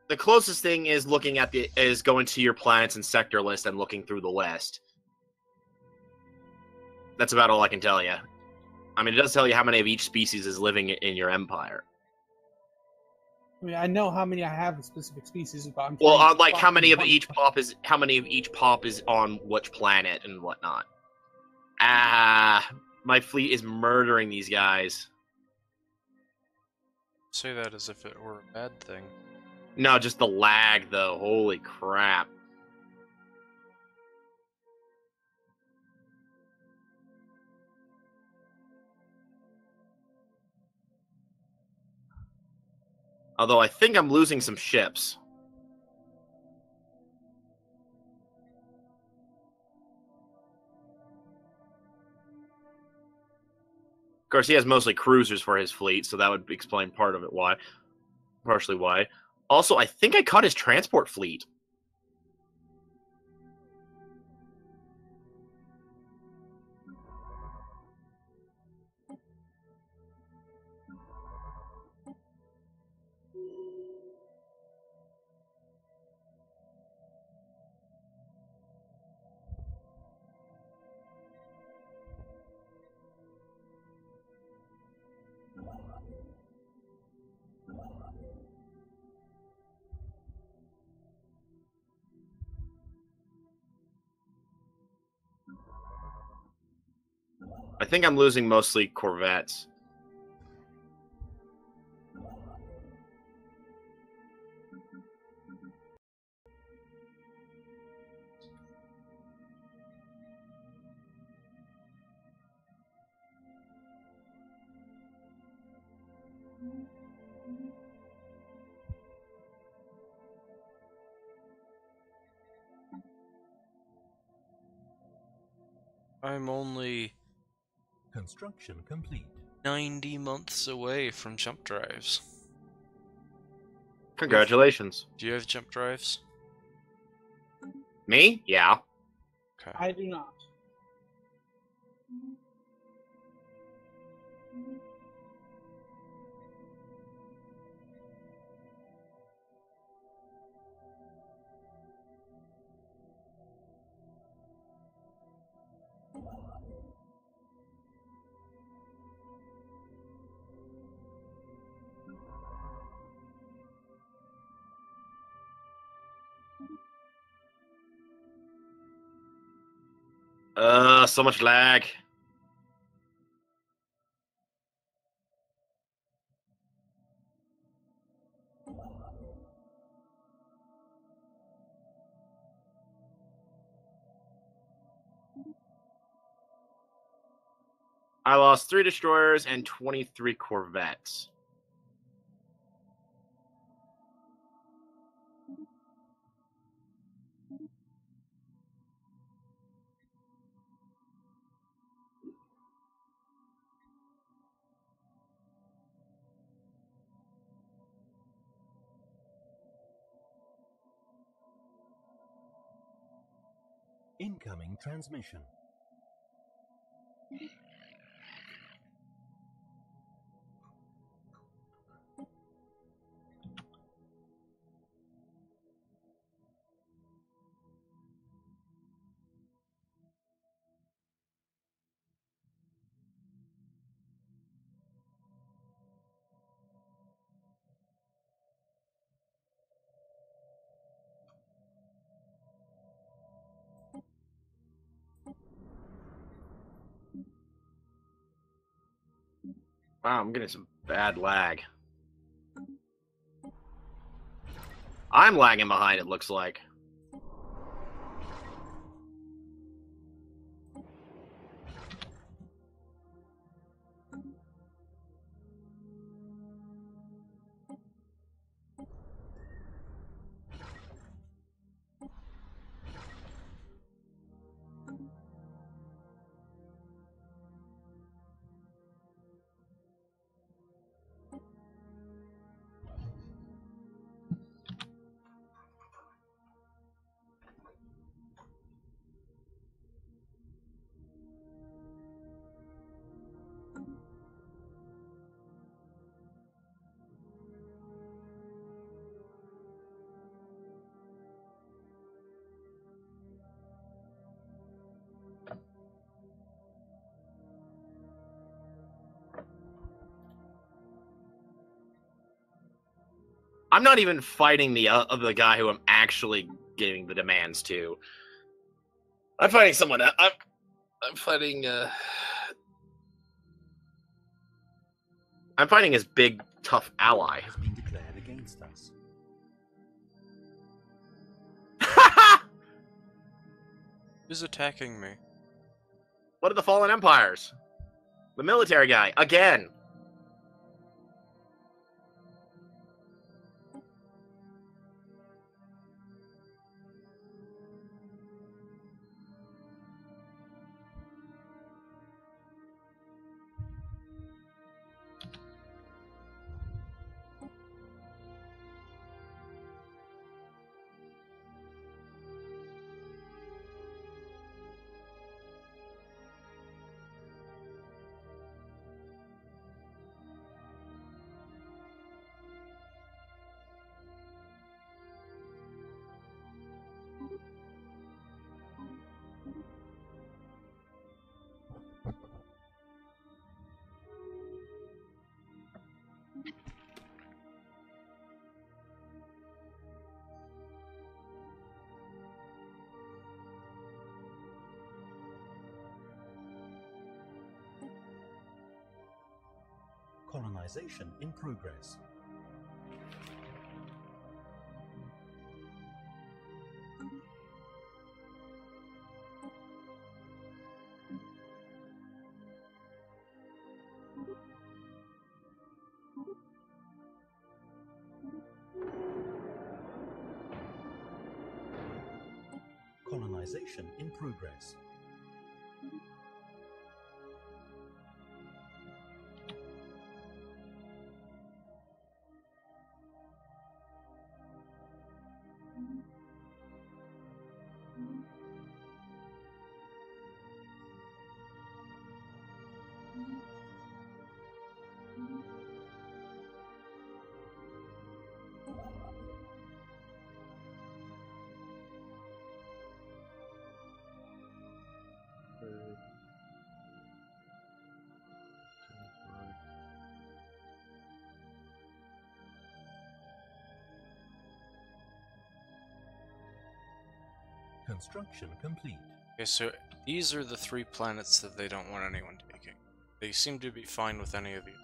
The closest thing is going to your planets and sector list and looking through the list. That's about all I can tell you. I mean, it does tell you how many of each species is living in your empire. I mean, I know how many I have of specific species, but I'm like how many of each pop is on which planet and whatnot. My fleet is murdering these guys. Say that as if it were a bad thing. No, just the lag, though. Holy crap. Although I think I'm losing some ships. Of course, he has mostly cruisers for his fleet, so that would explain part of it why. Partially why. Also, I think I cut his transport fleet. I think I'm losing mostly corvettes. I'm only... Construction complete. 90 months away from jump drives. Congratulations. Do you have jump drives? Me? Yeah. Okay. I do not. So much lag. I lost 3 destroyers and 23 corvettes. Incoming transmission. Wow, I'm getting some bad lag. I'm lagging behind, it looks like. I'm not even fighting the guy who I'm actually giving the demands to. I'm fighting someone else. I'm fighting. I'm fighting his big tough ally. Has been declared against us. Who's attacking me? What are the fallen empires? The military guy again. Colonization in progress. Colonization in progress. Construction complete. Okay, so these are the 3 planets that they don't want anyone taking. They seem to be fine with any of these.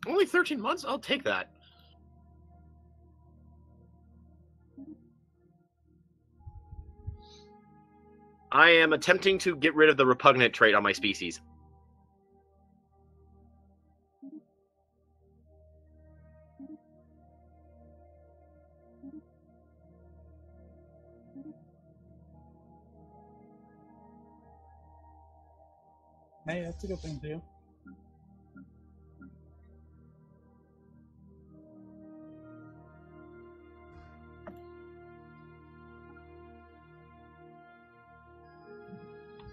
Only 13 months? I'll take that. I am attempting to get rid of the repugnant trait on my species. Hey, that's a good thing to do.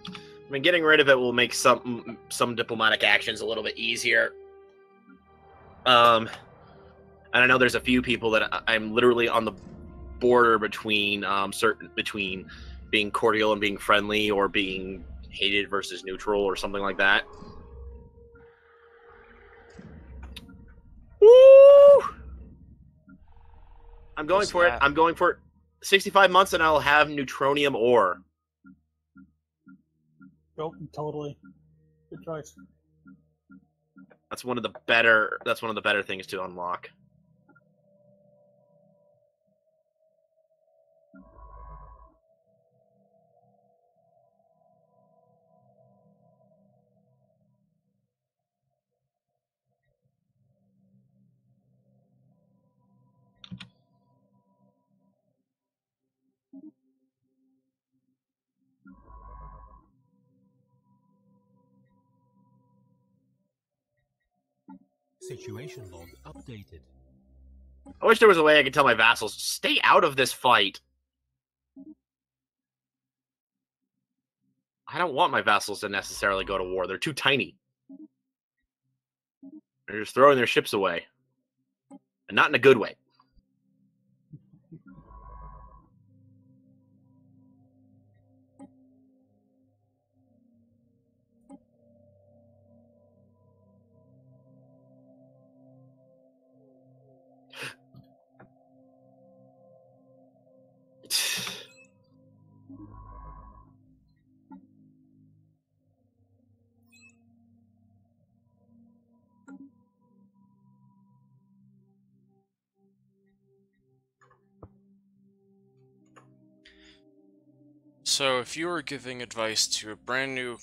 I mean, getting rid of it will make some diplomatic actions a little bit easier. And I know there's a few people that I'm literally on the border between between being cordial and being friendly, or being hated versus neutral, or something like that. Woo! I'm going for it. I'm going for 65 months, and I'll have neutronium ore. Oh, totally. Good choice. That's one of the better. That's one of the better things to unlock. Situation log updated. I wish there was a way I could tell my vassals, stay out of this fight. I don't want my vassals to necessarily go to war. They're too tiny. They're just throwing their ships away. And not in a good way. So, if you were giving advice to a brand new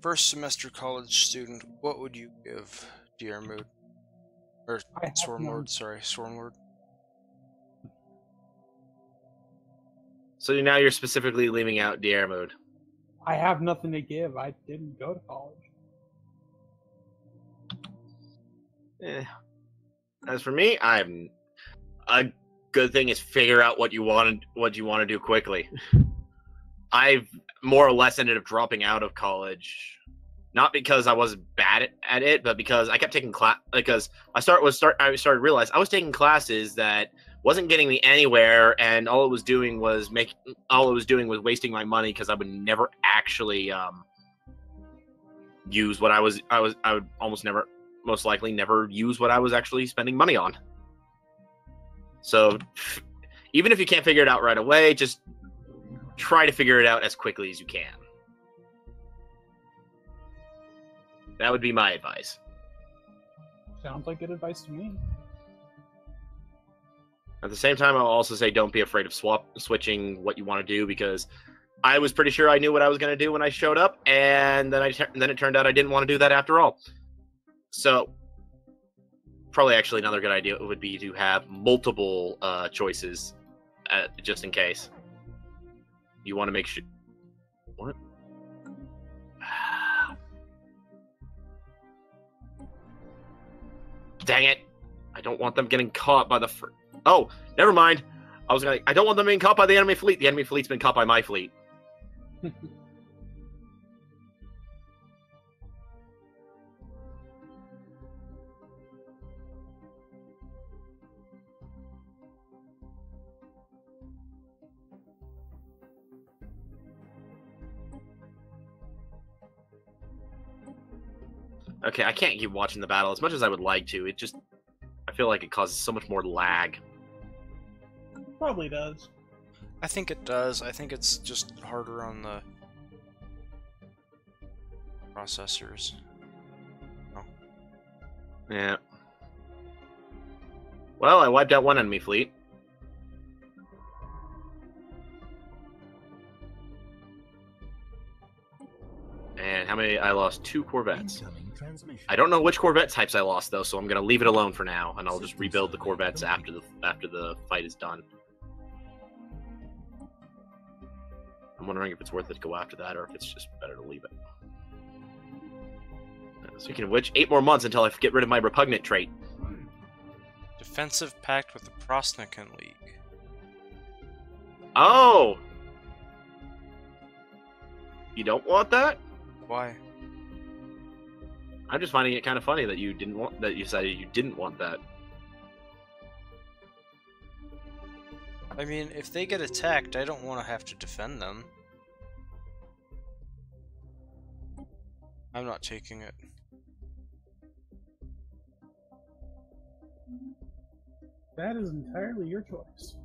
first semester college student, what would you give, dear Mood? Or Swarmlord, sorry, Swarmlord. So now you're specifically leaving out DR mode. I have nothing to give. I didn't go to college. As for me, I'm a good thing is figure out what you want to do quickly. I've more or less ended up dropping out of college, not because I was bad at it, but because I kept taking because I started to realize I was taking classes that wasn't getting me anywhere, and all it was doing was wasting my money, because I would never actually use what I would most likely never use what I was actually spending money on. So even if you can't figure it out right away, just try to figure it out as quickly as you can. That would be my advice. Sounds like good advice to me. At the same time, I'll also say don't be afraid of switching what you want to do, because I was pretty sure I knew what I was going to do when I showed up, and then it turned out I didn't want to do that after all. So, probably actually another good idea would be to have multiple choices, just in case. You want to make sure... What? Dang it! I don't want them getting caught by the... Oh, never mind. I don't want them being caught by the enemy fleet. The enemy fleet's been caught by my fleet. Okay, I can't keep watching the battle as much as I would like to. I feel like it causes so much more lag. Probably does. I think it does. I think it's just harder on the processors. Oh. Yeah. Well, I wiped out one enemy fleet. And how many? I lost 2 corvettes. I don't know which corvette types I lost though, so I'm gonna leave it alone for now, and I'll just rebuild the corvettes after the fight is done. I'm wondering if it's worth it to go after that, or if it's just better to leave it. Speaking of which, 8 more months until I get rid of my repugnant trait. Defensive pact with the Prosnikan League. Oh! You don't want that? Why? I'm just finding it kind of funny that you decided you didn't want that. I mean, if they get attacked, I don't want to have to defend them. I'm not taking it. That is entirely your choice.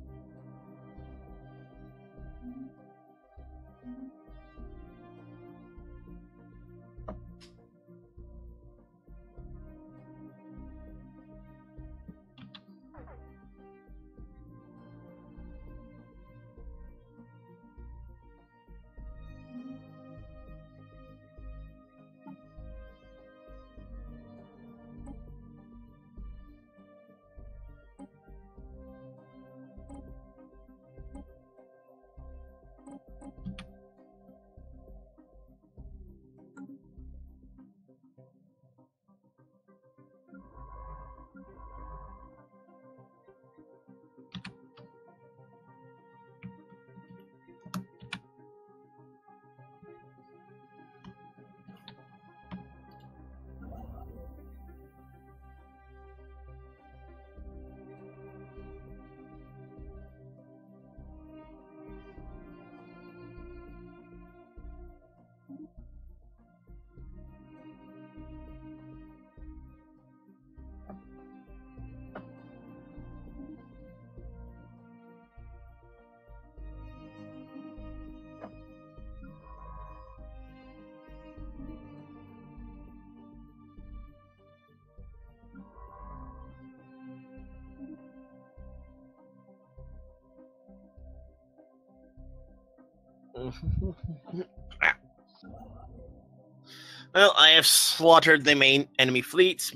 Well, I have slaughtered the main enemy fleets.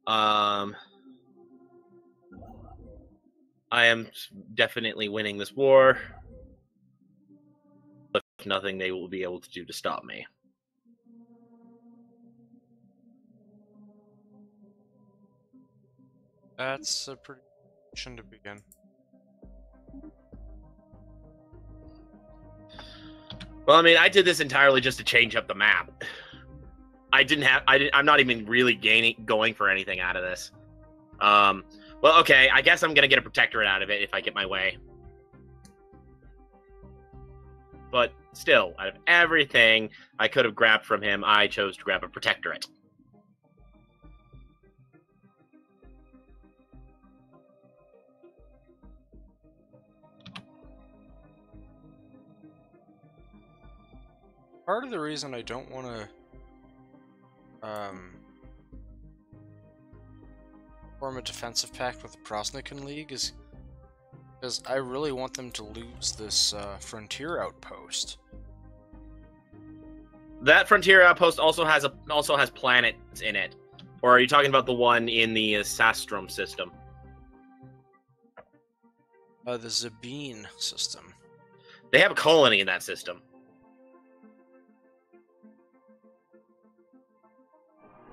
I am definitely winning this war. If nothing they will be able to do to stop me. That's a pretty good position to begin. Well, I mean, I did this entirely just to change up the map. I'm not even really going for anything out of this. Well, okay, I guess I'm gonna get a protectorate out of it if I get my way. But still, out of everything I could have grabbed from him, I chose to grab a protectorate. Part of the reason I don't want to form a defensive pact with the Prosnikan League is Because I really want them to lose this frontier outpost. That frontier outpost also has planets in it. Or are you talking about the one in the Sastrum system? The Zabine system. They have a colony in that system.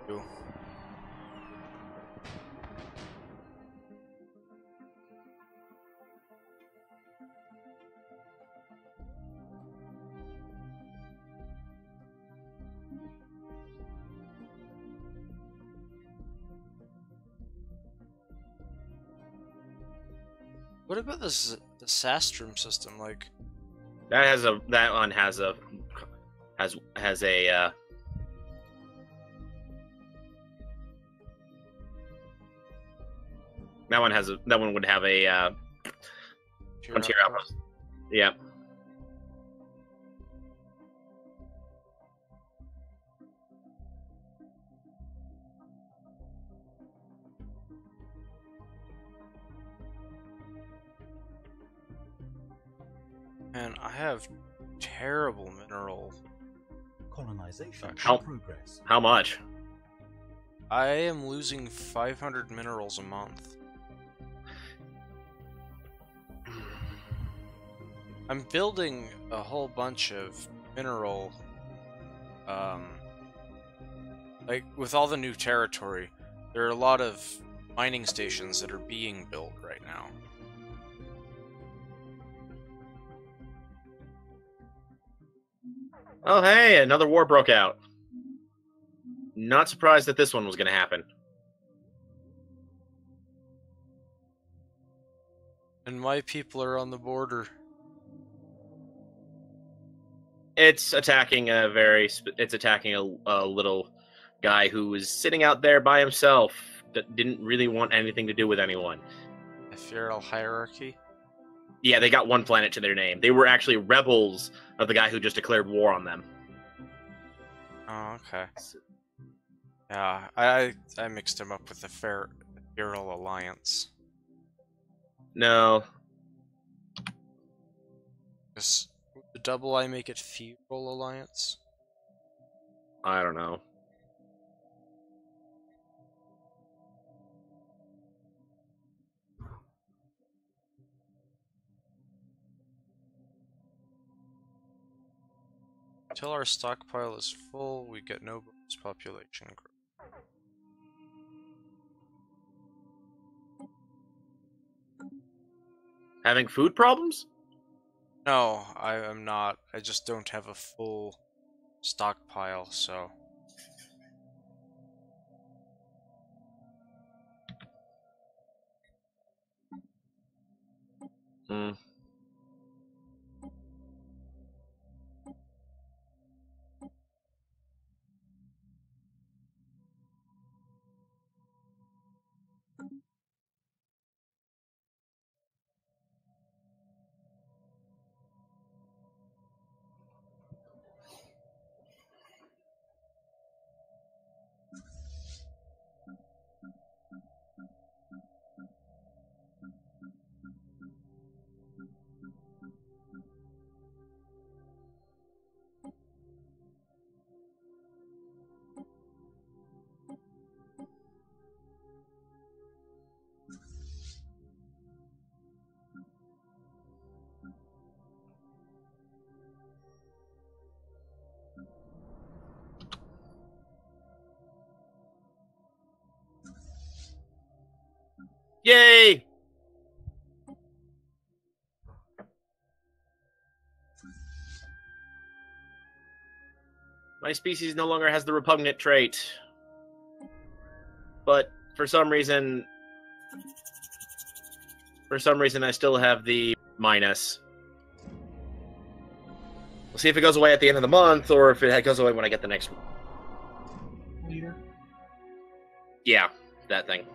Ooh. What about this the Sastrum system? Like That one has a that one would have a frontier outpost. Yeah. Man, I have terrible mineral. Colonization How- progress. How much? I am losing 500 minerals a month. I'm building a whole bunch of mineral, like with all the new territory, there are a lot of mining stations that are being built right now. Oh, hey, another war broke out. Not surprised that this one was going to happen. And my people are on the border. It's attacking a little guy who was sitting out there by himself that didn't really want anything to do with anyone. A feudal hierarchy. Yeah, they got one planet to their name. They were actually rebels of the guy who just declared war on them. Oh, okay. Yeah, I mixed him up with the feudal alliance. No. Does the double I make it feudal alliance? I don't know. Until our stockpile is full, we get no bonus population growth. Having food problems? No, I am not. I just don't have a full stockpile, so... Hmm. Yay! My species no longer has the repugnant trait. But for some reason I still have the minus. We'll see if it goes away at the end of the month or if it goes away when I get the next Leader. Yeah, that thing.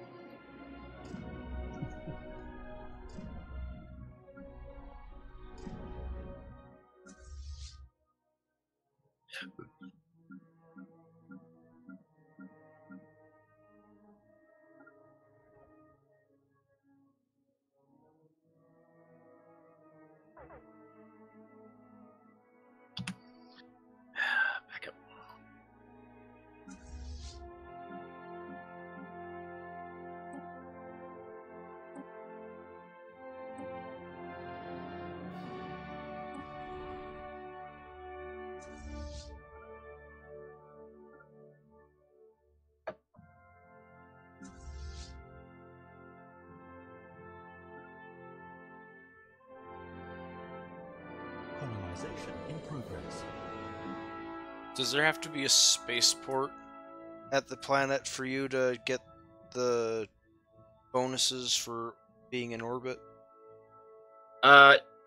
Colonization in progress. Does there have to be a spaceport at the planet for you to get the bonuses for being in orbit?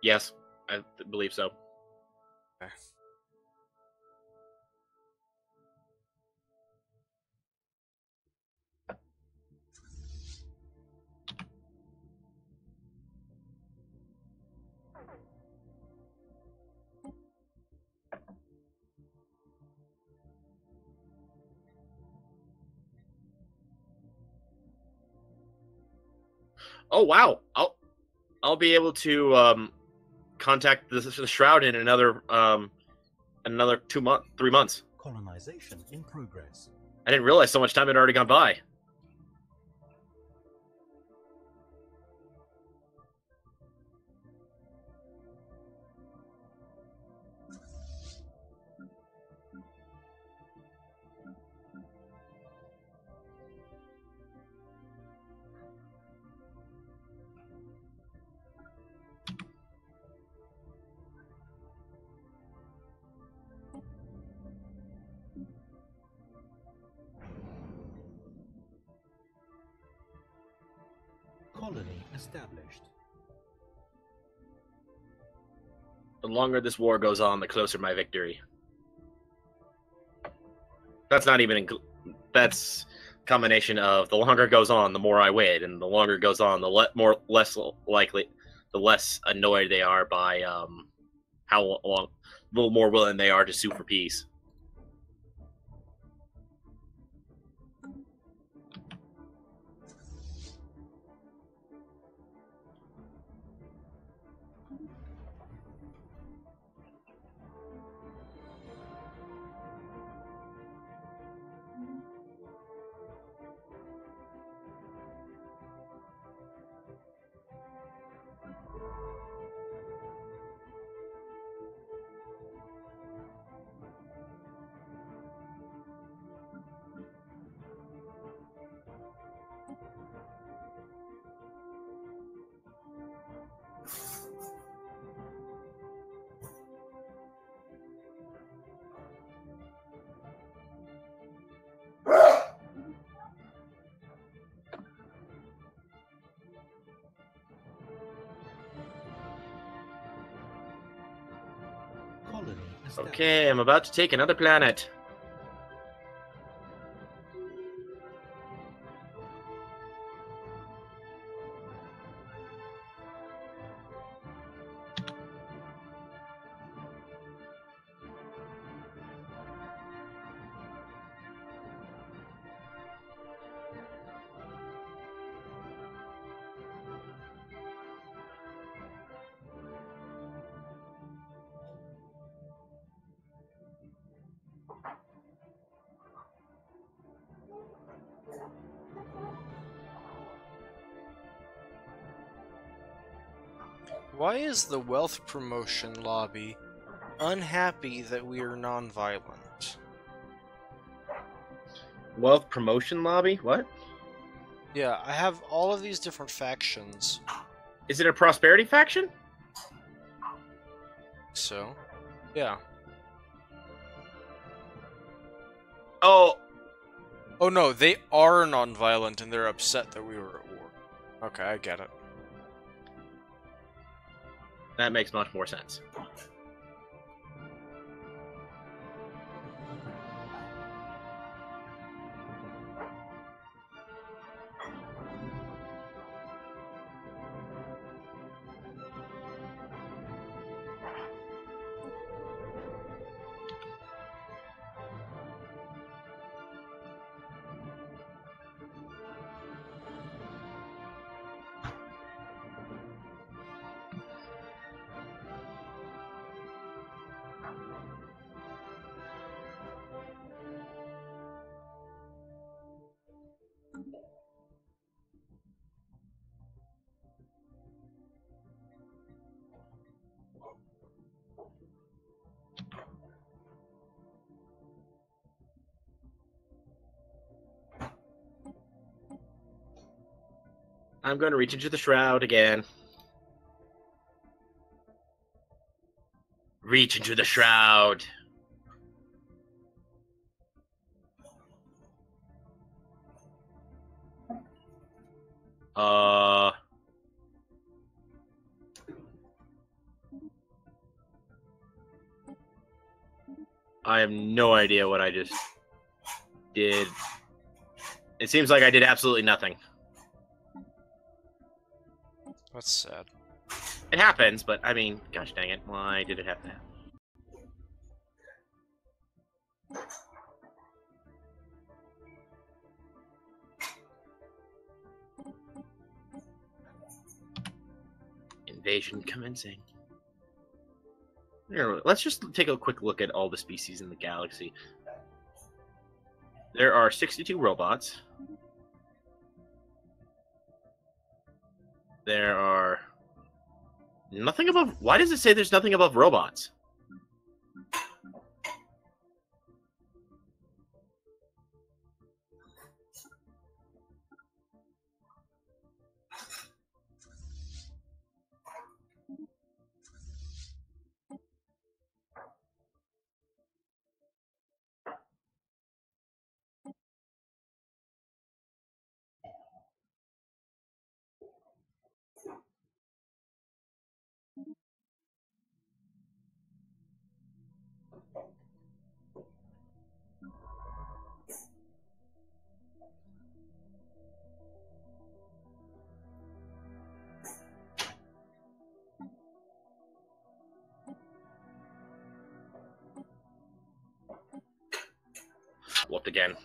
Yes, I believe so. Okay. Oh wow, I'll be able to contact the Shroud in another 3 months. Colonization in progress. I didn't realize so much time had already gone by. Colony established. The longer this war goes on, the closer my victory. That's not even that's a combination of the longer it goes on, the more I win, and the longer it goes on, the less likely, the less annoyed they are by how long, the more willing they are to sue for peace. Colony established. Okay, I'm about to take another planet. Why is the wealth promotion lobby unhappy that we are non-violent? Wealth promotion lobby? What? Yeah, I have all of these different factions. Is it a prosperity faction? So, yeah. Oh, Oh no, they are non-violent and they're upset that we were at war. Okay, I get it. that makes much more sense. I'm going to reach into the Shroud again. Reach into the shroud. I have no idea what I just did. It seems like I did absolutely nothing. That's sad. It happens, but I mean, gosh dang it, why did it have to happen? Invasion commencing. Here, let's just take a quick look at all the species in the galaxy. There are 62 robots. There are nothing above... Why does it say there's nothing above robots? Whooped again.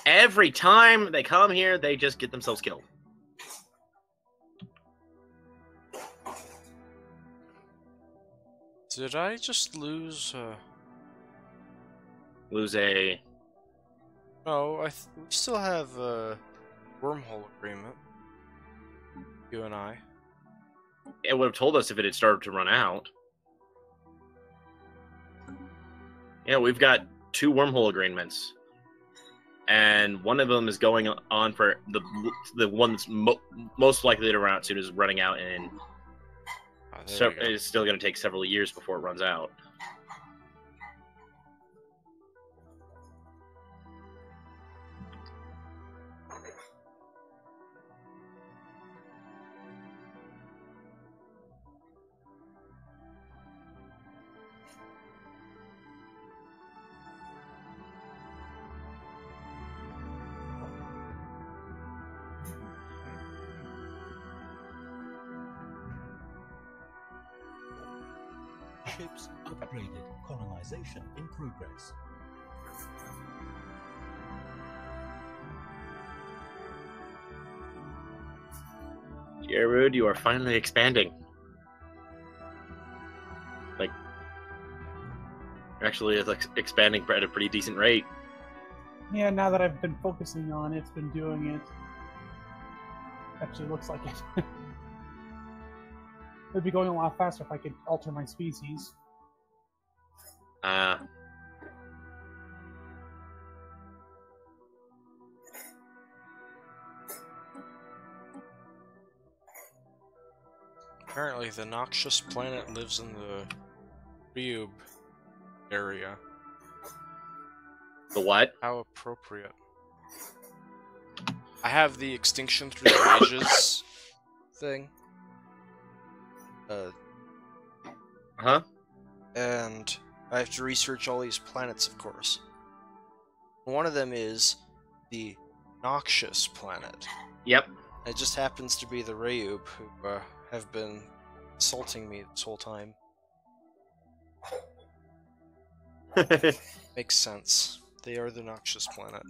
Every time they come here, they just get themselves killed. Did I just lose? Lose a... No, we still have a wormhole agreement. You and I. It would have told us if it had started to run out. Yeah, we've got 2 wormhole agreements. And one of them is going on for the one that's most likely to run out soon is running out, and so it's still going to take several years before it runs out. Ships upgraded. Colonization in progress. Gerud, you are finally expanding. Like, actually, it's like expanding at a pretty decent rate. Yeah, now that I've been focusing on it, it's been doing it. Actually, looks like it. It'd be going a lot faster if I could alter my species. Apparently, the noxious planet lives in the Ryub area. The what? How appropriate. I have the Extinction Through the Ages thing. Huh? And I have to research all these planets, of course. One of them is the Noxious planet. Yep. It just happens to be the Ryub who have been insulting me this whole time. Makes sense. They are the Noxious planet.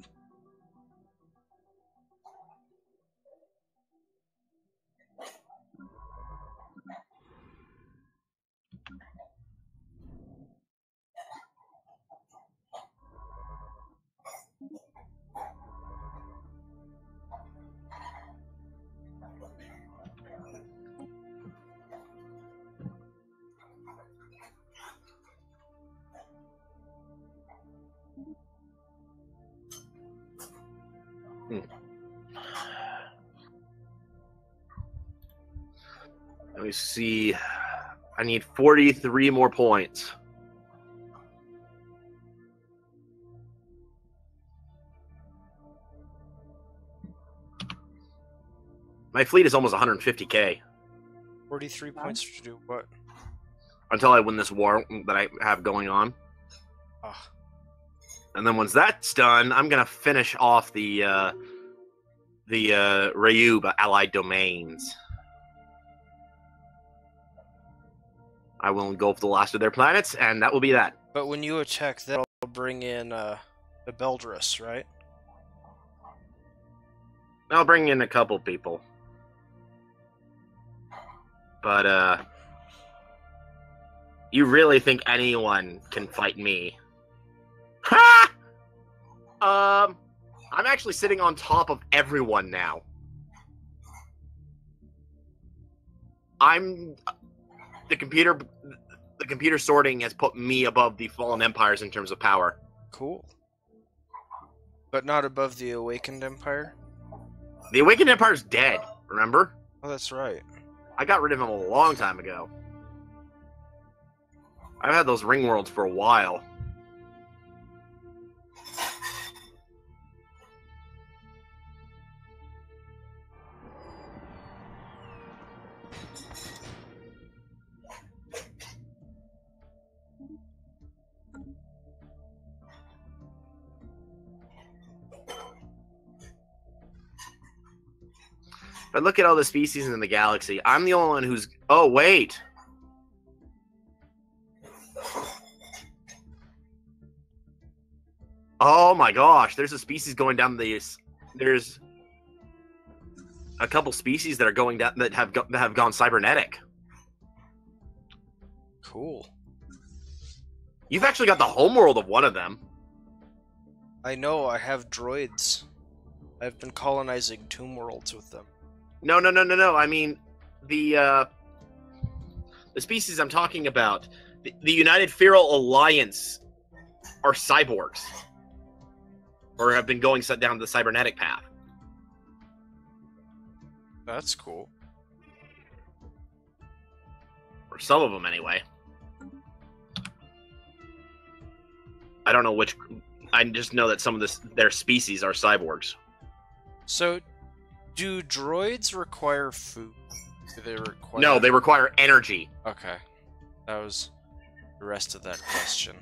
Let me see. I need 43 more points. My fleet is almost 150k. 43 points to do what? Until I win this war that I have going on. Ah. And then once that's done, I'm gonna finish off the Ryub allied domains. I will engulf the last of their planets, and that will be that. But when you attack, that'll bring in the Beldris, right? I'll bring in a couple people. But, you really think anyone can fight me? Ha! I'm actually sitting on top of everyone now. The computer sorting has put me above the fallen empires in terms of power. Cool. But not above the Awakened Empire? The Awakened Empire's dead, remember? Oh, that's right. I got rid of him a long time ago. I've had those ring worlds for a while. But look at all the species in the galaxy. I'm the only one who's... Oh, wait. Oh my gosh, there's a species going down these... There's a couple species that are going down that have gone cybernetic. Cool. You've actually got the homeworld of one of them. I know, I have droids. I've been colonizing tomb worlds with them. No. I mean, the species I'm talking about, the United Feral Alliance, are cyborgs, or have been going down the cybernetic path. That's cool. Or some of them, anyway. I don't know which. I just know that some of their species are cyborgs. So, do droids require food? Do they require... No, they require energy. Okay. That was the rest of that question.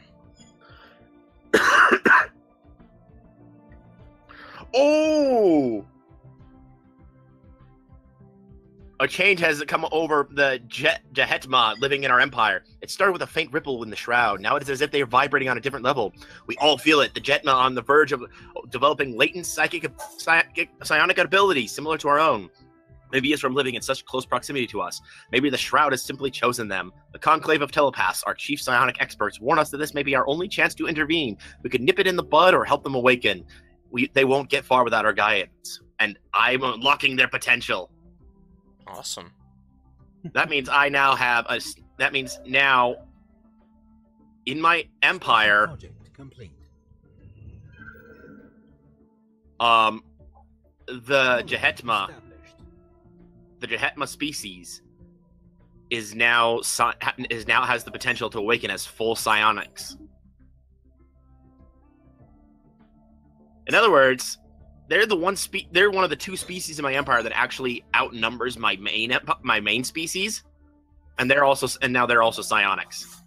Oh! A change has come over the Jehetma living in our empire. It started with a faint ripple in the shroud. Now it is as if they are vibrating on a different level. We all feel it. The Jetma on the verge of developing latent psionic abilities similar to our own. Maybe it's from living in such close proximity to us. Maybe the Shroud has simply chosen them. The Conclave of Telepaths, our chief psionic experts, warn us that this may be our only chance to intervene. We could nip it in the bud or help them awaken. They won't get far without our guidance. And I'm unlocking their potential. Awesome. That means I now have a... That means now, in my empire... Project complete. The Jehetma... The Jehetma species is now has the potential to awaken as full psionics. In other words, they're one of the two species in my empire that actually outnumbers my main species, and now they're also psionics.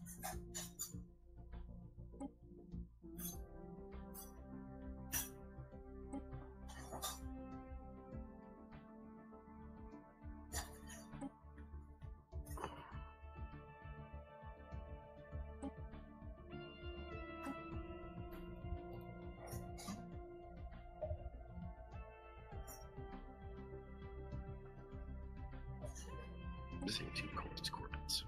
Missing two coldest coordinates.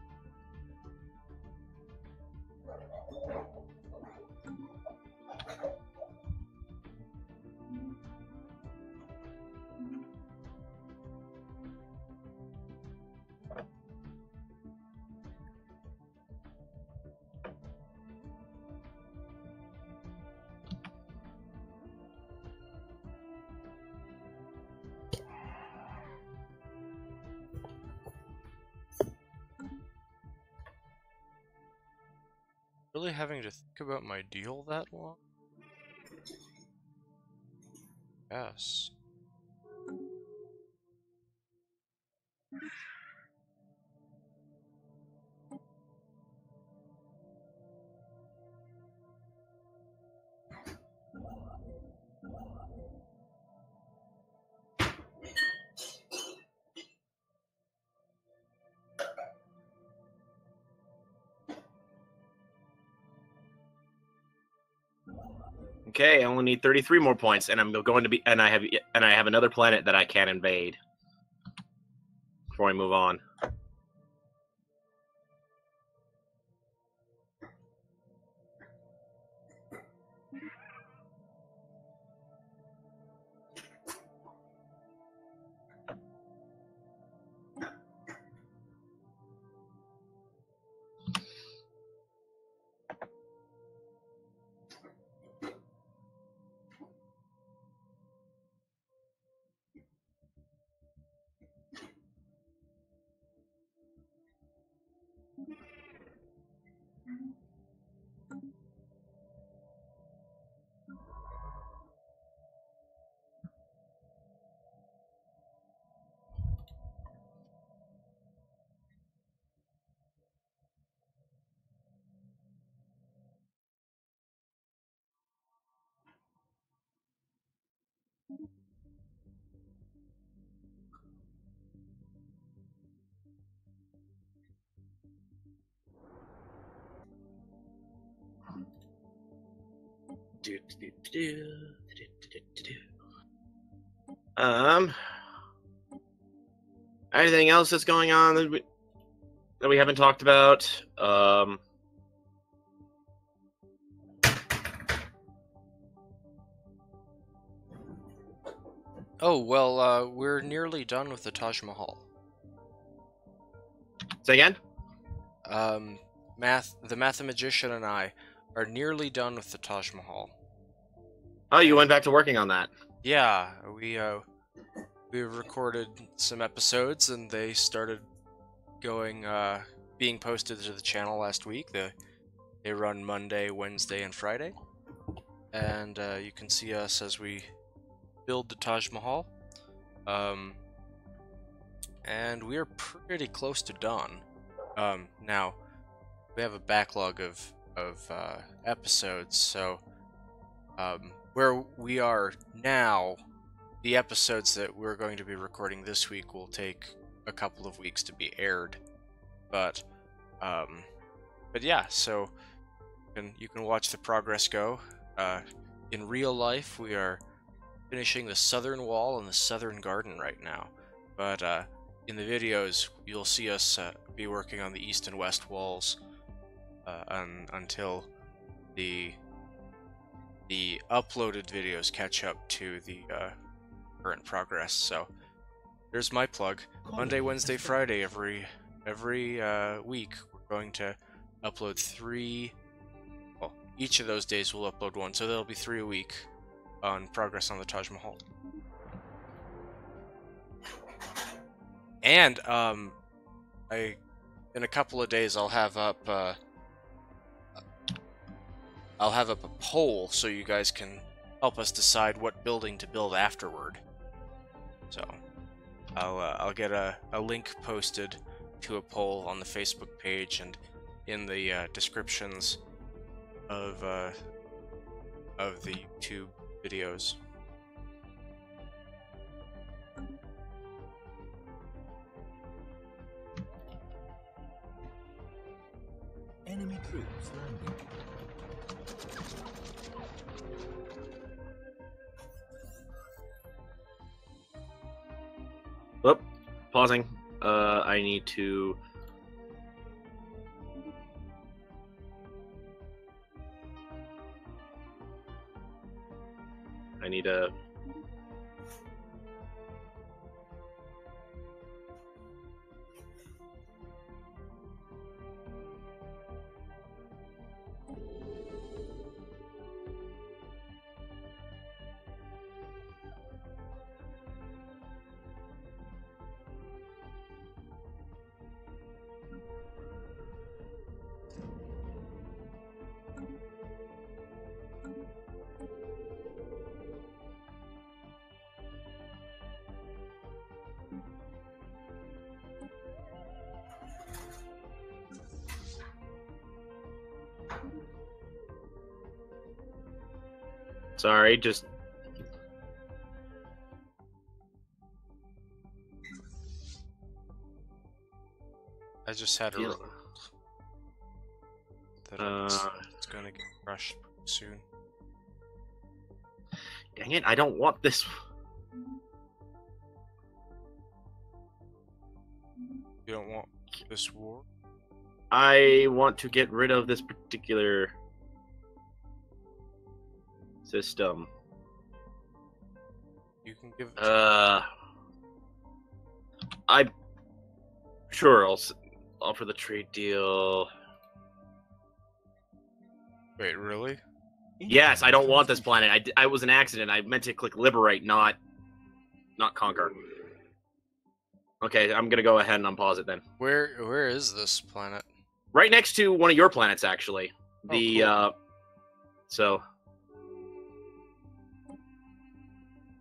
really having to think about my deal that long? Yes. Okay, I only need 33 more points, and I'm going to be, and I have another planet that I can invade before I move on. Anything else that's going on that we haven't talked about? Oh, well, we're nearly done with the Taj Mahal. Say again? The Mathemagician and I are nearly done with the Taj Mahal. Oh, you went back to working on that. Yeah, we recorded some episodes and they started going, being posted to the channel last week. They run Monday, Wednesday, and Friday. And you can see us as we build the Taj Mahal. And we are pretty close to done. Now, we have a backlog of episodes, so where we are now, the episodes that we're going to be recording this week will take a couple of weeks to be aired. But yeah, so you can watch the progress go. In real life, we are finishing the southern wall and the southern garden right now, but in the videos, you'll see us be working on the east and west walls until the uploaded videos catch up to the current progress. So there's my plug. Monday, Wednesday, Friday, every week, we're going to upload 3. Well, each of those days we'll upload 1, so there'll be 3 a week on progress on the Taj Mahal. And in a couple of days I'll have up a poll so you guys can help us decide what building to build afterward. So I'll get a link posted to a poll on the Facebook page and in the descriptions of the YouTube videos. Enemy troops landing. Whoop. Pausing. I need to... Sorry, just... I just had a Yeah. that it's gonna get crushed soon. Dang it, I don't want this. You don't want this war? I want to get rid of this particular system. You can give it to I sure I'll offer the trade deal. Wait, really? Yes, I don't want this planet. I was an accident. I meant to click liberate, not conquer. Okay, I'm gonna go ahead and unpause it then. Where is this planet? Right next to one of your planets, actually. The cool. So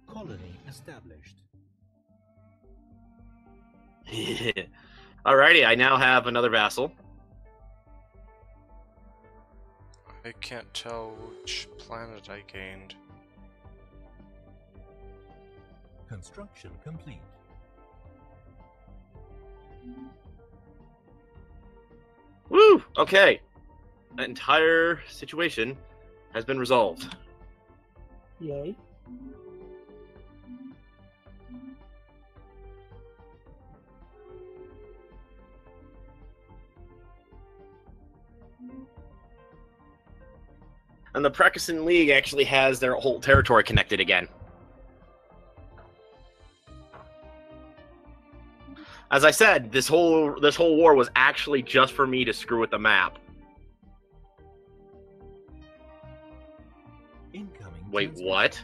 Colony established. Alrighty, I now have another vassal. I can't tell which planet I gained. Construction complete. Woo! Okay. That entire situation has been resolved. Yay. And the Praxison League actually has their whole territory connected again. As I said, this whole war was actually just for me to screw with the map. Incoming Wait, transmission. what?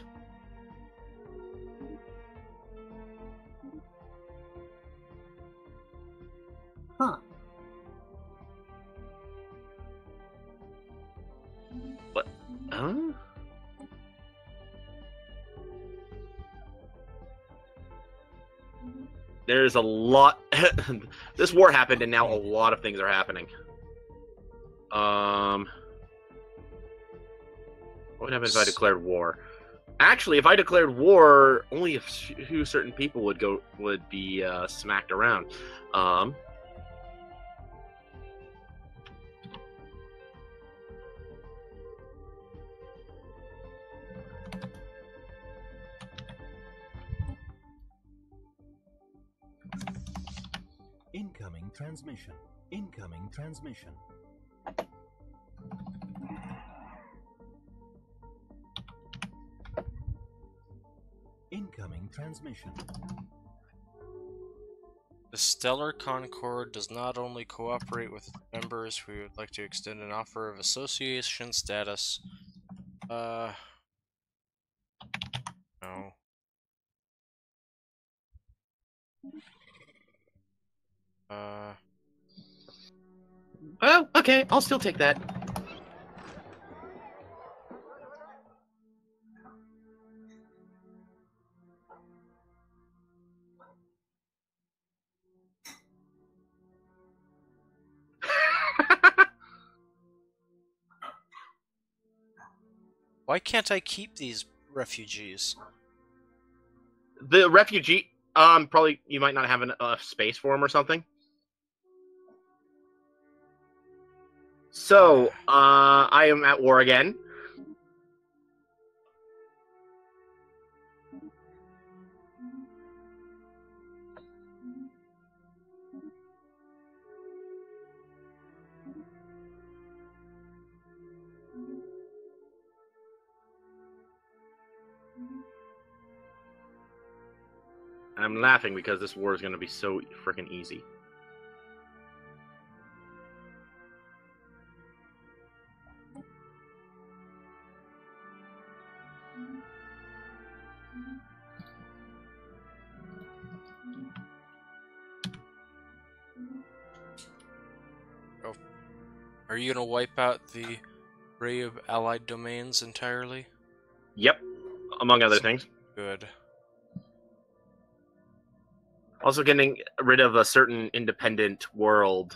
Huh. What? Huh? There's a lot. This war happened, and now a lot of things are happening. What would happen if I declared war? Actually, if I declared war, only a few certain people would be smacked around. Incoming transmission. Incoming transmission. Incoming transmission. The Stellar Concord does not only cooperate with members, we would like to extend an offer of association status. No. Oh, okay, I'll still take that. Why can't I keep these refugees? The refugee, probably you might not have enough space for him or something. So, I am at war again. I'm laughing because this war is going to be so freaking easy. Oh. Are you gonna wipe out the array of allied domains entirely? Yep, among other things. Good. Also getting rid of a certain independent world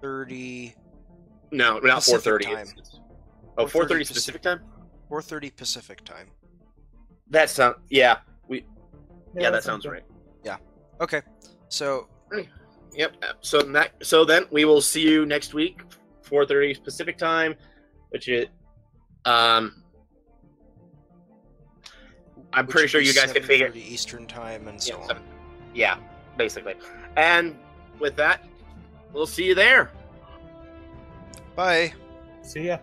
30, No, not Pacific 4:30. time. Oh, 4:30 Pacific. Pacific time. 4:30 Pacific time. That sounds. Yeah, Yeah, that sounds right. Okay, so Yep. So then we will see you next week, 4:30 Pacific time, which is I'm pretty sure you guys can figure. 7:30 Eastern time and so on. Yeah, basically. And with that, we'll see you there. Bye. See ya.